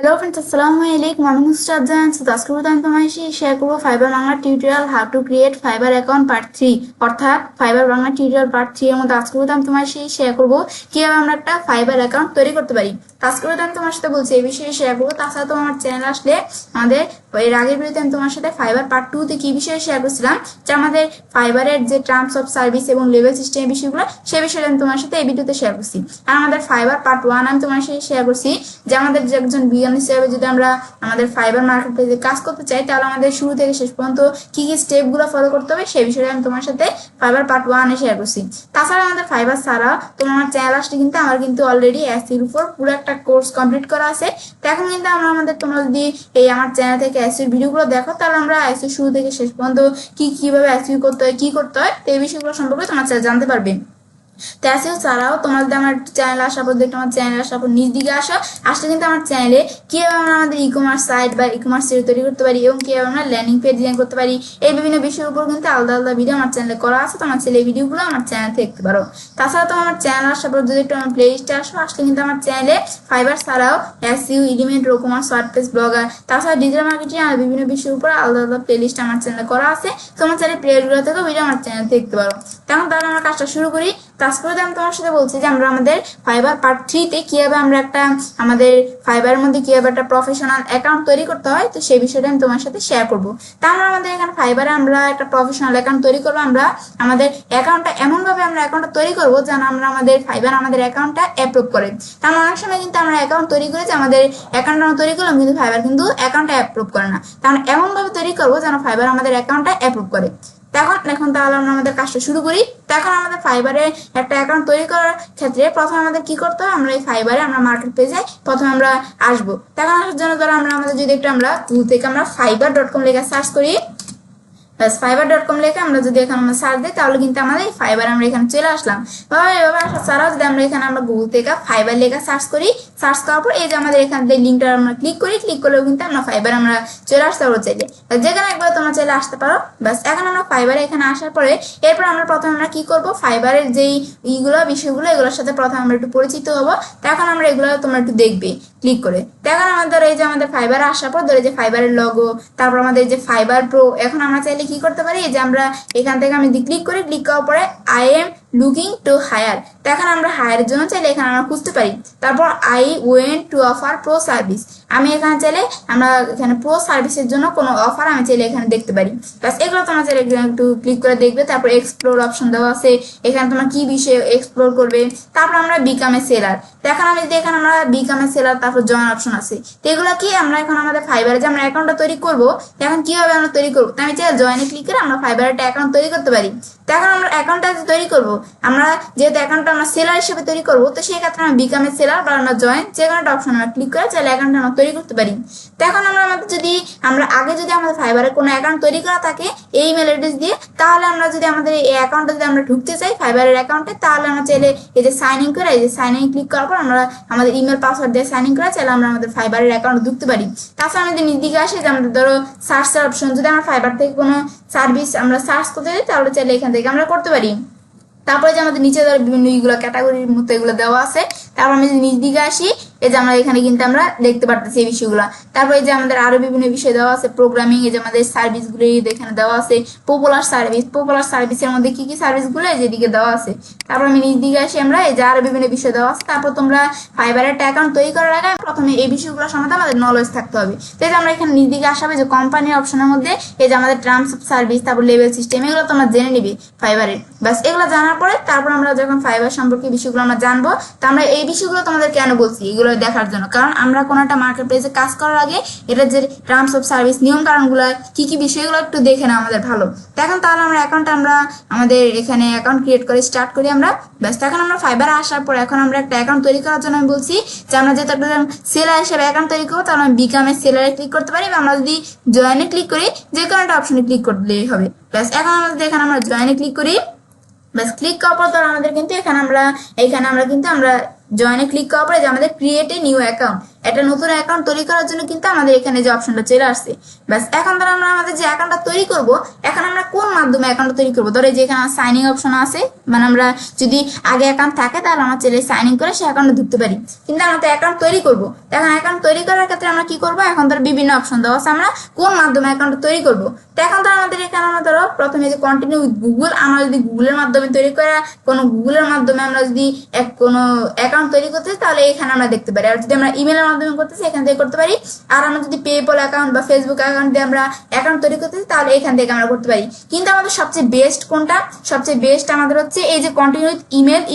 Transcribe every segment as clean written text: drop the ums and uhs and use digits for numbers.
Hello friends, আসসালামু আলাইকুম। আমি নুসরাত জাহান। আজকে আমি তোমার সাথে শেয়ার করবো fibre Bangla tutorial how to create fibre account part 3, অর্থাৎ ফাইবার বাংলা টিউটোরিয়াল পার্ট 3 এর মধ্যে আজকে আমি তোমার সাথে শেয়ার করবো কিভাবে আমরা একটা ফাইবার অ্যাকাউন্ট তৈরি করতে পারি। আজকে আমি তোমার সাথে বলছি এই বিষয়ে শেয়ার করবো। তাছাড়া তো আমার চ্যানেল আসলে আমাদের এর আগের ভিডিওতে আমি তোমার সাথে ফাইবার পার্ট 2 তে কি বিষয়ে শেয়ার করছিলাম, যে আমাদের ফাইবারের যে টার্মস অফ সার্ভিস এবং লেভেল সিস্টেমের বিষয়গুলো, সে বিষয়ে আমি তোমার সাথে এই ভিডিওতে শেয়ার করছি। আর আমাদের ফাইবার পার্ট 1 আমি তোমার সাথে শেয়ার করছি যে আমাদের যে একজন বিজ্ঞানী হিসেবে যদি আমরা আমাদের ফাইবার মার্কেট প্লেসে কাজ করতে চাই, তাহলে আমাদের শুরু থেকে শেষ পর্যন্ত কি কি স্টেপগুলো ফলো করতে হবে সেই বিষয়ে আমি তোমার সাথে ফাইবার পার্ট 1 এ শেয়ার করছি। তাছাড়া আমাদের ফাইবার ছাড়া তোমার আমার চ্যানেল আসলে কিন্তু আমার কিন্তু অলরেডি এসইর উপর পুরো একটা কোর্স কমপ্লিট করা আছে। তো এখন কিন্তু তোমরা যদি এই আমার চ্যানেল থেকে এসইর ভিডিওগুলো দেখো, তাহলে আমরা এসই শুরু থেকে শেষ পর্যন্ত কিভাবে এসই করতে হয়, কি করতে হয়, তো এই বিষয়গুলো সম্পর্কে তোমার জানতে পারবে। তো এসইও ছাড়াও তোমরা যদি আমার চ্যানেলে আসার পর দেখো, আমার চ্যানেলে আসার পর নিজ দিকে আসলে কিন্তু আমার চ্যানেলে কিভাবে আমরা আমাদের ই কমার্স সাইট বা ই কমার্স তৈরি করতে পারি এবং কিভাবে আমরা ল্যান্ডিং পেজ ডিজাইন করতে পারি, এই বিভিন্ন বিষয়ের উপর কিন্তু আলাদা আলাদা ভিডিও আমার চ্যানেলে করা আছে। তো আমার চ্যানেলে এই ভিডিওগুলো আমার চ্যানেলে দেখতে পারো। তাছাড়া তো আমার চ্যানেল আসার পর যদি একটু আমার প্লে লিস্টে আসলে কিন্তু আমার চ্যানেলে ফাইবার ছাড়াও এসইও, এলিমেন্ট, রোকমার্স, ওয়ার্ডপ্রেস, ব্লগার, তাছাড়া ডিজিটাল মার্কেটিং আর বিভিন্ন বিষয়ের উপর আলাদা আলাদা প্লে লিস্ট আমার চ্যানেলে করা আছে। তোমার চ্যানেলে প্লে লিস্টগুলো থেকেও ভিডিও আমার চ্যানেলে দেখতে পারো। তখন তাহলে আমরা কাজটা শুরু করি। তারপরে আমি তোমার সাথে বলছি যে আমরা আমাদের ফাইবার পার্ট 3 তে কিভাবে আমরা একটা আমাদের ফাইবারের মধ্যে কিভাবে একটা প্রফেশনাল অ্যাকাউন্ট তৈরি করতে হয়, তো সেই বিষয়টা আমি তোমার সাথে শেয়ার করব। তা আমাদের এখানে ফাইবারে আমরা একটা প্রফেশনাল অ্যাকাউন্ট তৈরি করবো। আমরা আমাদের অ্যাকাউন্টটা এমনভাবে আমরা অ্যাকাউন্টটা তৈরি করবো যেন আমরা আমাদের ফাইবার আমাদের অ্যাকাউন্টটা অ্যাপ্রুভ করে। কারণ অনেক সময় কিন্তু আমরা অ্যাকাউন্ট তৈরি করে যে আমাদের অ্যাকাউন্ট আমরা তৈরি করলাম, কিন্তু ফাইবার কিন্তু অ্যাকাউন্টটা অ্যাপ্রুভ করে না। কারণ এমনভাবে তৈরি করবো যেন ফাইবার আমাদের অ্যাকাউন্টটা অ্যাপ্রুভ করে। এখন তাহলে আমরা আমাদের কাজটা শুরু করি। এখন আমাদের ফাইবারে একটা অ্যাকাউন্ট তৈরি করার ক্ষেত্রে প্রথমে আমাদের কি করতে হয়, আমরা এই ফাইবারে আমরা মার্কেট পেজে প্রথমে আমরা আসবো। তখন আসার জন্য ধরো আমরা আমাদের যদি একটু আমরা গুগল থেকে আমরা fiverr.com লেখা সার্চ করি, fiverr.com লেখে আমরা যদি এখানে আমরা সার্চ দিই, তাহলে কিন্তু আমাদের ফাইবার আমরা এখানে চলে আসলাম। এভাবে আসার ছাড়াও যদি আমরা এখানে আমরা গুগল থেকে ফাইবার লেখা সার্চ করি, সার্চ করার পর এই যে আমাদের এখান থেকে লিঙ্কটা আমরা ক্লিক করলেও কিন্তু আমরা ফাইবার আমরা চলে আসতে পারবো চাইলে, যেখানে একবার তোমরা চাইলে আসতে পারো। ব্যাস এখন আমরা ফাইবারে এখানে আসার পরে এরপর আমরা প্রথমে আমরা কি করব, ফাইবারের যেই বিষয়গুলো এগুলোর সাথে প্রথমে আমরা একটু পরিচিত হবো। তখন আমরা এগুলো তোমরা একটু দেখবে ক্লিক করে। এখন আমাদের এই যে আমাদের ফাইবারে আসার পর ধরে যে ফাইবারের লগো, তারপর আমাদের যে ফাইবার প্রো, এখন আমরা চাইলে কি করতে পারি, যে আমরা এখান থেকে আমি ক্লিক করার পরে I am looking to hire, এখন আমরা হায়ারের জন্য চাইলে এখানে আমরা খুঁজতে পারি। তারপর I went to offer pro service, আমি এখানে চাইলে আমরা এখানে প্রো সার্ভিসের জন্য কোনো অফার আমি চাইলে এখানে দেখতে পারি। ব্যাস এগুলো তোমার চাইলে একটু ক্লিক করে দেখবে। তারপর এক্সপ্লোর অপশন দেওয়া আছে, এখানে তোমার কি বিষয়ে এক্সপ্লোর করবে। তারপর আমরা বিকাম এ সেলার, এখন আমি যদি এখানে আমরা বিকাম এ সেলার, তারপর জয়েন অপশন আছে। তো এগুলো কি আমরা এখন আমাদের ফাইবারে যে আমরা অ্যাকাউন্টটা তৈরি করবো, এখন কিভাবে আমরা তৈরি করবো, আমি চাই জয়েনে ক্লিক করে আমরা ফাইবারে একটা অ্যাকাউন্ট তৈরি করতে পারি। তো এখন আমরা অ্যাকাউন্টটা তৈরি করবো, আমরা যেহেতু অ্যাকাউন্টটা আমরা সেলার হিসেবে তৈরি করবো, তো সেই ক্ষেত্রে আমরা বিকাম এ সেলার বা আমরা জয়েন যে কোনো একটা অপশন আমরা ক্লিক করে চাইলে অ্যাকাউন্টটা আমরা তৈরি করতে পারি। তো এখন আমরা আমাদের আগে যদি আমাদের ফাইবারে কোনো অ্যাকাউন্ট তৈরি করা থাকে এই ইমেল অ্যাড্রেস দিয়ে, তাহলে আমরা যদি আমাদের এই অ্যাকাউন্টে যদি আমরা ঢুকতে চাই ফাইবারের অ্যাকাউন্টে, তাহলে আমরা চাইলে এই যে সাইন ইন করে, এই যে সাইন ইন ক্লিক করার পর আমরা আমাদের ইমেল পাসওয়ার্ড দিয়ে সাইন ইন করে চাইলে আমরা আমাদের ফাইবারের অ্যাকাউন্টে ঢুকতে পারি। তাছাড়া আমাদের নিজ দিকে আসে যে আমাদের ধরো সার্চের অপশন, যদি আমরা ফাইবার থেকে কোনো সার্ভিস আমরা সার্চ করতে চাই, তাহলে চাইলে এখান থেকে আমরা করতে পারি। তারপরে যে আমাদের নিচে ধরো বিভিন্ন ইগুলো ক্যাটাগরির মতো এগুলো দেওয়া আছে। তারপর আমি নিচ দিকে আসি, এই যে আমরা এখানে কিন্তু আমরা দেখতে পারতেছি এই বিষয়গুলো। তারপরে যে আমাদের আরো বিভিন্ন বিষয় দেওয়া আছে, প্রোগ্রামিং, এই যে আমাদের সার্ভিসগুলো এখানে দেওয়া আছে, পপুলার সার্ভিসের মধ্যে কি কি সার্ভিসগুলো যেদিকে দেওয়া আছে। তারপর আমি নিচ দিকে আসি, আমরা এই যে আরো বিভিন্ন বিষয় দেওয়া আছে। তারপর তোমরা ফাইবারের একটা অ্যাকাউন্ট তৈরি করার আগে প্রথমে এই বিষয়গুলো সম্বন্ধে আমাদের নলেজ থাকতে হবে। তো এই যে আমরা এখানে নিচ দিকে আসাবে যে কোম্পানির অপশনের মধ্যে এই যে আমাদের টার্মস অফ সার্ভিস, তারপর লেভেল সিস্টেম, এগুলো তোমরা জেনে নিবে ফাইবারে। ব্যাস এগুলো জানার পরে তারপর আমরা যখন ফাইবার সম্পর্কে বিষয়গুলো আমরা জানবো, তো আমরা এই বিষয়গুলো তোমাদের কেন বলছি এগুলো দেখার জন্য, কারণ আমরা কোনো একটা মার্কেট প্লেসে কাজ করার আগে এটা যে টার্মস অফ সার্ভিস, নিয়ম কারণগুলো কি কি বিষয়গুলো একটু দেখে না আমাদের ভালো। এখন তাহলে আমরা অ্যাকাউন্টটা আমরা আমাদের এখানে অ্যাকাউন্ট ক্রিয়েট করে স্টার্ট করি আমরা। ব্যাস এখন আমরা ফাইবারে আসার পর এখন আমরা একটা অ্যাকাউন্ট তৈরি করার জন্য আমি বলছি যে আমরা যেহেতু একটা সেলার হিসেবে অ্যাকাউন্ট তৈরি করবো, তাহলে আমি বিকামে সেলারে ক্লিক করতে পারি, বা আমরা যদি জয়েনে ক্লিক করি, যে কোনো একটা অপশনে ক্লিক করলেই হবে। ব্যাস এখন আমাদের এখানে আমরা জয়েনে ক্লিক করি। ব্যাস ক্লিক করার পর আমাদের কিন্তু এখানে আমরা কিন্তু আমরা জয়েনে ক্লিক করার পরে যে আমাদের ক্রিয়েট এ নিউ অ্যাকাউন্ট, একটা নতুন অ্যাকাউন্ট তৈরি করার জন্য কিন্তু আমাদের এখানে যে অপশনটা চলে আসছে। ব্যাস এখন ধরো আমরা আমাদের যে অ্যাকাউন্টটা তৈরি করব, এখন আমরা কোন মাধ্যমে অ্যাকাউন্টটা তৈরি করবো, ধরো যে এখানে সাইনিং অপশন আছে, মানে আমরা যদি আগে অ্যাকাউন্ট থাকে তাহলে আমরা চাইলে সাইনিং করে সে অ্যাকাউন্টে ঢুকতে পারি। কিন্তু আমরা তো অ্যাকাউন্ট তৈরি করবো, এখন অ্যাকাউন্ট তৈরি করার ক্ষেত্রে আমরা কি করবো, এখন ধরো বিভিন্ন অপশন দেওয়া আছে আমরা কোন মাধ্যমে অ্যাকাউন্টটা তৈরি করবো। তো এখন তো আমাদের এখানে আমরা ধরো প্রথমে যে কন্টিনিউ উইথ গুগল, আমরা যদি গুগলের মাধ্যমে তৈরি করা কোনো গুগলের মাধ্যমে আমরা যদি কোনো অ্যাকাউন্ট তৈরি করতে চাই তাহলে এখানে আমরা দেখতে পারি। আর যদি আমরা ইমেলের মাধ্যমে করতে চাই এখান থেকে করতে পারি। আর আমরা যদি পেপল অ্যাকাউন্ট বা ফেসবুক অ্যাকাউন্ট দিয়ে আমরা অ্যাকাউন্ট তৈরি করতে চাই তাহলে এখান থেকে আমরা করতে পারি। কিন্তু আমাদের সবচেয়ে বেস্ট কোনটা, সবচেয়ে বেস্ট আমাদের হচ্ছে এই যে কন্টিনিউ উইথ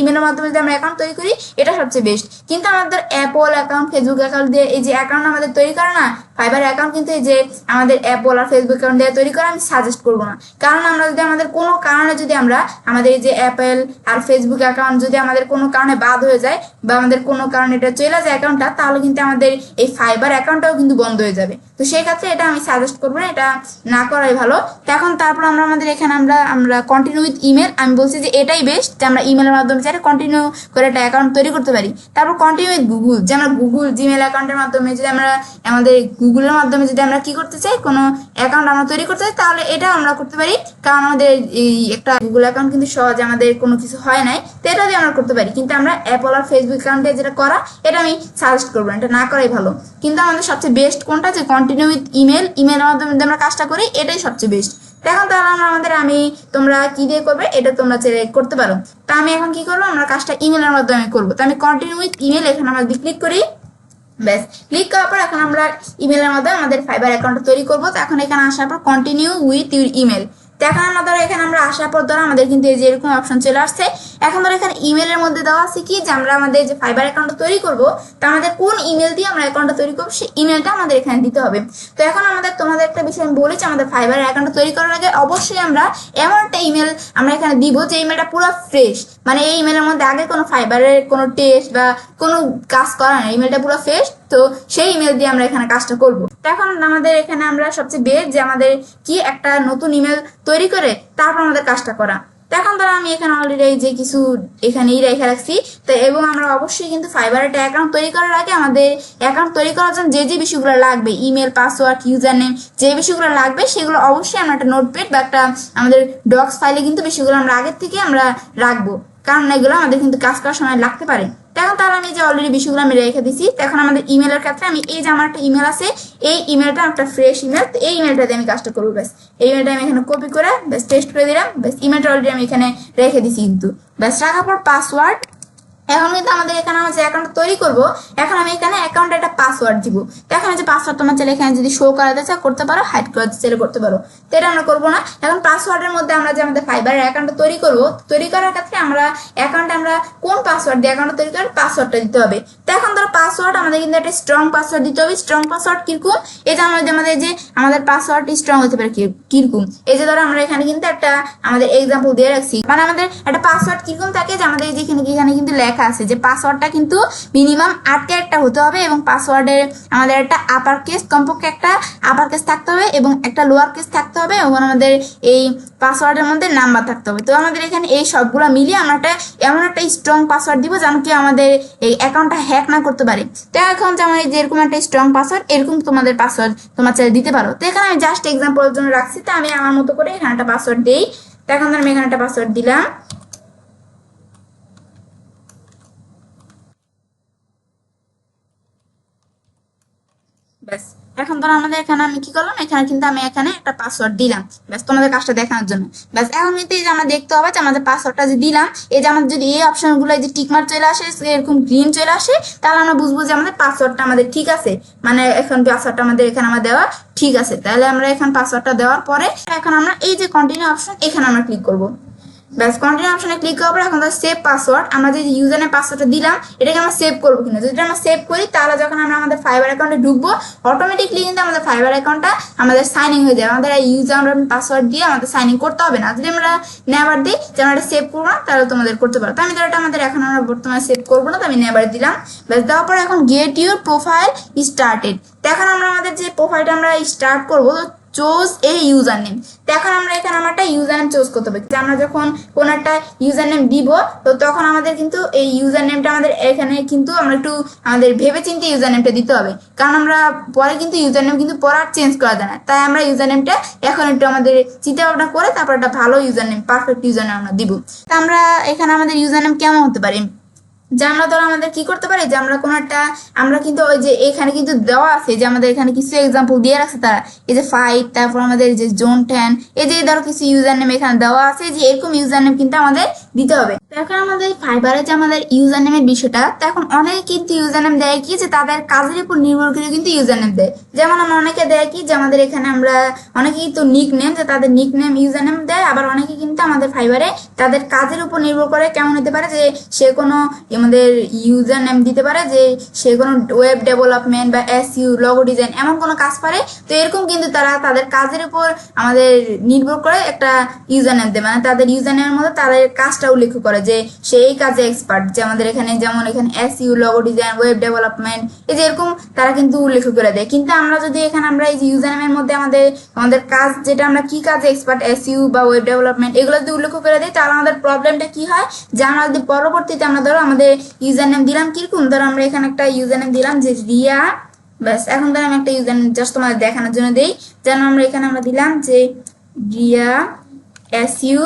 ইমেলের মাধ্যমে যদি আমরা অ্যাকাউন্ট তৈরি করি এটা সবচেয়ে বেস্ট। কিন্তু আমাদের অ্যাপল অ্যাকাউন্ট ফেসবুক অ্যাকাউন্ট দিয়ে এই যে অ্যাকাউন্ট আমাদের তৈরি করে না, ফাইবার অ্যাকাউন্ট কিন্তু এই যে আমাদের অ্যাপল আর ফেসবুক অ্যাকাউন্ট দিয়ে তৈরি করা আমি সাজেস্ট করবো না। কারণ আমরা যদি আমাদের কোনো কারণে যদি আমরা আমাদের এই যে অ্যাপল আর ফেসবুক অ্যাকাউন্ট যদি আমাদের কোনো কারণে বাদ হয়ে যায় বা আমাদের কোনো কারণে এটা চলে যায় অ্যাকাউন্টটা, তাহলে কিন্তু আমাদের এই ফাইবার অ্যাকাউন্টটাও কিন্তু বন্ধ হয়ে যাবে। তো সেই ক্ষেত্রে এটা আমি সাজেস্ট করবো না, এটা না করাই ভালো। তো এখন তারপর আমরা আমাদের এখানে আমরা কন্টিনিউ উইথ ইমেল, আমি বলছি যে এটাই বেস্ট, যে আমরা ইমেলের মাধ্যমে চাইলে কন্টিনিউ করে একটা অ্যাকাউন্ট তৈরি করতে পারি। তারপর কন্টিনিউ উইথ গুগল, যে আমরা গুগল জিমেল অ্যাকাউন্টের মাধ্যমে যদি আমরা আমাদের গুগলের মাধ্যমে যদি আমরা কি করতে চাই কোনো অ্যাকাউন্ট আমরা তৈরি করতে চাই তাহলে এটা আমরা করতে পারি। কারণ আমাদের এই একটা গুগল অ্যাকাউন্ট কিন্তু সহজে আমাদের কোনো কিছু হয় নাই, তো এটা দিয়ে আমরা করতে পারি। কিন্তু আমরা অ্যাপল আর ফেসবুক অ্যাকাউন্টে যেটা করা এটা আমি সাজেস্ট করবো না, এটা না করাই ভালো। কিন্তু আমাদের সবচেয়ে বেস্ট কোনটা, যে কন্টিনিউ উইথ ইমেলের মাধ্যমে যদি আমরা কাজটা করি এটাই সবচেয়ে বেস্ট। এখন তাহলে তোমরা কি দিয়ে করবে এটা তোমরা চাইলে করতে পারো। তা আমি এখন কি করবো, আমরা কাজটা ইমেলের মাধ্যমে করবো। তো আমি কন্টিনিউ উইথ ইমেল এখানে আমরা ক্লিক করি। ব্যাস ক্লিক করার পর এখন আমরা ইমেলের মাধ্যমে আমাদের ফাইবার অ্যাকাউন্টটা তৈরি করবো। তো এখন এখানে আসার পর কন্টিনিউ উইথ ইউর ইমেল, তো এখন এখানে আমরা আসার পর ধরো আমাদের কিন্তু এই যে এরকম অপশন চলে আসছে। এখন ধরো এখানে ইমেলের মধ্যে দেওয়া আছে কি, যে আমরা আমাদের যে ফাইবার অ্যাকাউন্টটা তৈরি করবো তা আমাদের কোন ইমেল দিয়ে আমরা অ্যাকাউন্টটা তৈরি করবো সেই ইমেলটা আমাদের এখানে দিতে হবে। তো এখন তোমাদের একটা বিষয় আমি বলেছি, আমাদের ফাইবার অ্যাকাউন্টটা তৈরি করার আগে অবশ্যই আমরা এমন একটা ইমেল আমরা এখানে দিব যে ইমেলটা পুরো ফ্রেশ, মানে এই ইমেলের মধ্যে আগে কোনো ফাইবারের কোনো টেস্ট বা কোনো কাজ করা না, ইমেলটা পুরো ফ্রেশ। তো সেই ইমেল দিয়ে আমরা এখানে কাজটা করব। তো এখন আমাদের এখানে আমরা সবচেয়ে বেস্ট যে আমাদের কি একটা নতুন ইমেল তৈরি করে তারপর আমাদের কাজটা করা। তো এখন ধরো আমি এখানে অলরেডি যে কিছু এখানেই রেখে রাখছি। তো এবং আমরা অবশ্যই কিন্তু ফাইবার একটা অ্যাকাউন্ট তৈরি করার আগে আমাদের অ্যাকাউন্ট তৈরি করার জন্য যে যে বিষয়গুলো লাগবে, ইমেল, পাসওয়ার্ড, ইউজার নেম, যে বিষয়গুলো লাগবে সেগুলো অবশ্যই আমরা একটা নোটপ্যাড বা একটা আমাদের ডক্স ফাইলে কিন্তু বিষয়গুলো আমরা আগের থেকে আমরা রাখবো, কারণ এগুলো আমাদের কিন্তু কাজ করার সময় লাগতে পারে। এখন তাহলে আমি যে অলরেডি বিষয়গুলো আমি রেখে দিচ্ছি। এখন আমাদের ইমেলের ক্ষেত্রে আমি এই যে আমার একটা ইমেল আছে, এই ইমেলটা একটা ফ্রেশ ইমেল, তো এই ইমেলটা দিয়ে আমি কাজটা করবো। ব্যাস এই ইমেলটা আমি এখানে কপি করে ব্যাস পেস্ট করে দিলাম। ব্যাস ইমেলটা অলরেডি আমি এখানে রেখে দিচ্ছি কিন্তু। ব্যাস রাখার পর পাসওয়ার্ড, এখন কিন্তু আমাদের এখানে আমরা যে অ্যাকাউন্ট তৈরি করবো, এখন আমি এখানে অ্যাকাউন্টে একটা পাসওয়ার্ড দিব। তো এখন যে পাসওয়ার্ড তোমার চাইলে এখানে যদি শো করাতে চাও করতে পারো, হাইড করাতে চাইলে করতে পারো, তো এটা আমরা করবো না। এখন পাসওয়ার্ডের মধ্যে আমরা যে আমাদের ফাইবারের অ্যাকাউন্টটা তৈরি করবো, তৈরি করার ক্ষেত্রে আমরা অ্যাকাউন্টে আমরা কোন পাসওয়ার্ড দিয়ে অ্যাকাউন্টটা তৈরি করার পাসওয়ার্ডটা দিতে হবে। তো এখন ধরো পাসওয়ার্ড আমাদের কিন্তু একটা স্ট্রং পাসওয়ার্ড দিতে হবে। স্ট্রং পাসওয়ার্ড কিরকম, এই যে আমাদের পাসওয়ার্ডটি স্ট্রং হতে পারে কিরকম, এই যে ধরো আমরা এখানে কিন্তু একটা আমাদের এক্সাম্পল দিয়ে রাখছি, মানে আমাদের একটা পাসওয়ার্ড কিরকম থাকে যে আমাদের এখানে কিন্তু লেখা আছে যে পাসওয়ার্ডটা কিন্তু মিনিমাম 8 ক্যারেক্টার হতে হবে এবং পাসওয়ার্ডে আমাদের একটা আপার কেস, কমপক্ষে একটা আপার কেস থাকতে হবে এবং একটা লোয়ার কেস থাকতে হবে এবং আমাদের এই পাসওয়ার্ডের মধ্যে নাম্বার থাকতে হবে। তো আমাদের এখানে এই সবগুলো মিলিয়ে আমরা এমন একটা স্ট্রং পাসওয়ার্ড দিব যেন কি আমাদের এই অ্যাকাউন্টটা হ্যাক না করতে পারে। তো এখন যেমন যেরকম একটা স্ট্রং পাসওয়ার্ড এরকম তোমাদের পাসওয়ার্ড তোমার চাইলে দিতে পারো। তো এখানে আমি জাস্ট এক্সাম্পলের জন্য রাখছি, তো আমি আমার মতো করে এখানে একটা পাসওয়ার্ড দিই। তো এখন আমি এখানে একটা পাসওয়ার্ড দিলাম। ব্যাস এখন ধরো আমাদের এখানে আমি কি করলাম, এখানে কিন্তু আমি এখানে একটা পাসওয়ার্ড দিলাম ব্যাস তোমাদের কাজটা দেখানোর জন্য। ব্যাস এখন কিন্তু এই যে আমরা দেখতে হবে যে আমাদের পাসওয়ার্ডটা যে দিলাম, এই যে আমাদের যদি এই অপশনগুলো এই যে টিকমার্ক চলে আসে, এরকম গ্রিন চলে আসে, তাহলে আমরা বুঝবো যে আমাদের পাসওয়ার্ডটা আমাদের ঠিক আছে, মানে এখন পাসওয়ার্ডটা আমাদের এখানে আমার দেওয়া ঠিক আছে। তাহলে আমরা এখন পাসওয়ার্ডটা দেওয়ার পরে এখন আমরা এই যে কন্টিনিউ অপশন এখানে আমরা ক্লিক করবো। ব্যাস কন্টিনিউ অপশনে ক্লিক করার পর এখন সেভ পাসওয়ার্ড, আমরা যে ইউজার নেম পাসওয়ার্ডটা দিলাম এটাকে আমরা সেভ করবো কিনা, যদি আমরা সেভ করি তাহলে যখন আমরা আমাদের ফাইবার অ্যাকাউন্টে ঢুকবো অটোমেটিকলি কিন্তু আমাদের ফাইবার অ্যাকাউন্টটা আমাদের সাইন ইন হয়ে যাবে। আমাদের এই ইউজার পাসওয়ার্ড দিয়ে আমাদের সাইন ইন করতে হবে না। যদি আমরা নেভার দিই যে আমরা এটা সেভ করবো না তাহলে তোমাদের করতে পারো। তো আমি ধরো এটা আমাদের এখন আমরা বর্তমানে সেভ করবো না, তো আমি নেভার দিলাম। ব্যাস দেওয়ার পর এখন গেট ইউর প্রোফাইল স্টার্টেড, তো এখন আমরা আমাদের যে প্রোফাইলটা আমরা স্টার্ট করবো, চুজ এ ইউজার নেম। তো এখন আমরা এখানে আমার একটা ইউজার নেম চুজ করতে হবে। আমরা যখন কোন একটা ইউজার নেম দিব তো তখন আমাদের কিন্তু এই ইউজার নেমটা আমাদের এখানে কিন্তু আমরা একটু আমাদের ভেবে চিন্তে ইউজার নেমটা দিতে হবে, কারণ আমরা পরে কিন্তু ইউজার নেম কিন্তু পরে আর চেঞ্জ করা যায় না। তাই আমরা ইউজার নেমটা এখন একটু আমাদের চিন্তা ভাবনা করে তারপর একটা ভালো user name, perfect user name আমরা দিব। তা আমরা এখানে আমাদের ইউজার নেম কেমন হতে পারে, যে আমরা ধরো আমাদের কি করতে পারি, যে আমরা কোনো একটা আমরা কিন্তু ওই যে এখানে কিন্তু দেওয়া আছে যে আমাদের এখানে কিছু এক্সাম্পল দিয়ে রাখছে তারা, এই যে 5, তারপর আমাদের যে জোন 10, এই যে ধরো কিছু ইউজার নেম এখানে দেওয়া আছে যে এরকম ইউজার নেম কিন্তু আমাদের দিতে হবে। এখন আমাদের ফাইবারে যে আমাদের ইউজার নেমের বিষয়টা, তো এখন অনেকে কিন্তু ইউজার নেম দেয় কি যে তাদের কাজের উপর নির্ভর করে কিন্তু ইউজার নেম দেয়। যেমন আমরা অনেকে দেয় কি যে আমাদের এখানে আমরা অনেকেই তো নিক নেম, যে তাদের নিক নেম ইউজার নেম দেয়। আবার অনেকে কিন্তু আমাদের ফাইবারে তাদের কাজের উপর নির্ভর করে কেমন হতে পারে, যে সে কোনো আমাদের ইউজার নেম দিতে পারে যে সে কোনো ওয়েব ডেভেলপমেন্ট বা এসইউ, লগো ডিজাইন এমন কোনো কাজ পারে। তো এরকম কিন্তু তারা তাদের কাজের উপর আমাদের নির্ভর করে একটা ইউজার নেম দেয়, মানে তাদের ইউজার নেমের মধ্যে তাদের কাজটা উল্লেখ করে যে সেই কাজে এক্সপার্ট। যে আমাদের এখানে যেমন এখানে SU, logo design, web development, এই যে এরকম তারা কিন্তু উল্লেখ করে দেয়। কিন্তু আমরা যদি এখানে আমরা এই যে ইউজার নেমের মধ্যে আমাদের কাজ যেটা আমরা কি কাজে এক্সপার্ট, এসইউ বা ওয়েব ডেভেলপমেন্ট, এগুলো যদি উল্লেখ করে দিই তাহলে আমাদের প্রবলেমটা কি হয়, যে আমরা যদি পরবর্তীতে আমরা ধরো আমাদের ইউজার নেম দিলাম কিরকম, ধরো আমরা এখানে একটা ইউজার নেম দিলাম যে রিয়া, ব্যাস এখন ধরো আমি একটা ইউজার নেম জাস্ট তোমাদের দেখানোর জন্য দেই, যেন আমরা এখানে আমরা দিলাম যে রিয়া এসইউ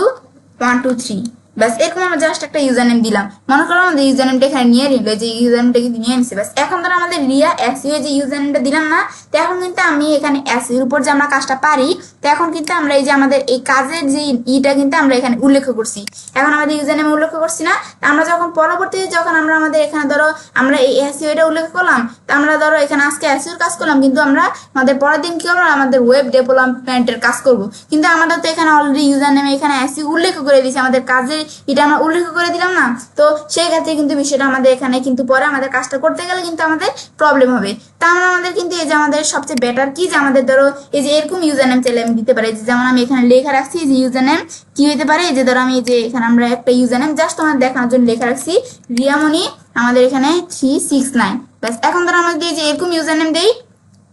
1 2 3, ব্যাস এরকম আমরা জাস্ট একটা ইউজার নেম দিলাম। মনে করো আমাদের ইউজার নেমটা এখানে নিয়ে নিল, যে ইউজার নেমটা কিন্তু নিয়ে নিচ্ছে। ব্যাস এখন ধরো আমাদের রিয়া এসইউ যে ইউজার নেমটা দিলাম না, তো এখন কিন্তু আমি এখানে এসইউর উপর যে আমরা কাজটা পারি, তো এখন কিন্তু আমরা এই যে আমাদের এই কাজের যে ইটা কিন্তু আমরা এখানে উল্লেখ করছি, এখন আমাদের ইউজার নেমে উল্লেখ করছি না। আমরা যখন পরবর্তীতে যখন আমরা আমাদের এখানে ধরো আমরা এই এসইউটা উল্লেখ করলাম, তো আমরা ধরো এখানে আজকে এসইউর কাজ করলাম, কিন্তু আমরা আমাদের পরের দিন কি করবো, আমাদের ওয়েব ডেভেলপমেন্টের কাজ করব। কিন্তু আমাদের তো এখানে অলরেডি ইউজার নেমে এখানে এসইউ উল্লেখ করে দিয়েছি, আমাদের কাজের এটা আমরা উল্লেখ করে দিলাম না। তো সেই ক্ষেত্রে কিন্তু বিষয়টা আমাদের এখানে কিন্তু পরে আমাদের কাজটা করতে গেলে কিন্তু আমাদের প্রবলেম হবে। তা আমরা আমাদের কিন্তু এই যে আমাদের সবচেয়ে বেটার কি, যে আমাদের ধরো এই যে এরকম ইউজার নেম চাইলে আমি দিতে পারি, যেমন আমি এখানে লেখা রাখছি যে ইউজার নেম কি হতে পারে, এই যে ধরো আমি যে এখানে আমরা একটা ইউজার নেম জাস্ট তোমাদের দেখানোর জন্য লেখা রাখছি রিয়ামণি আমাদের এখানে 369। ব্যাস এখন ধরো আমরা যে এরকম ইউজার নেম দেই,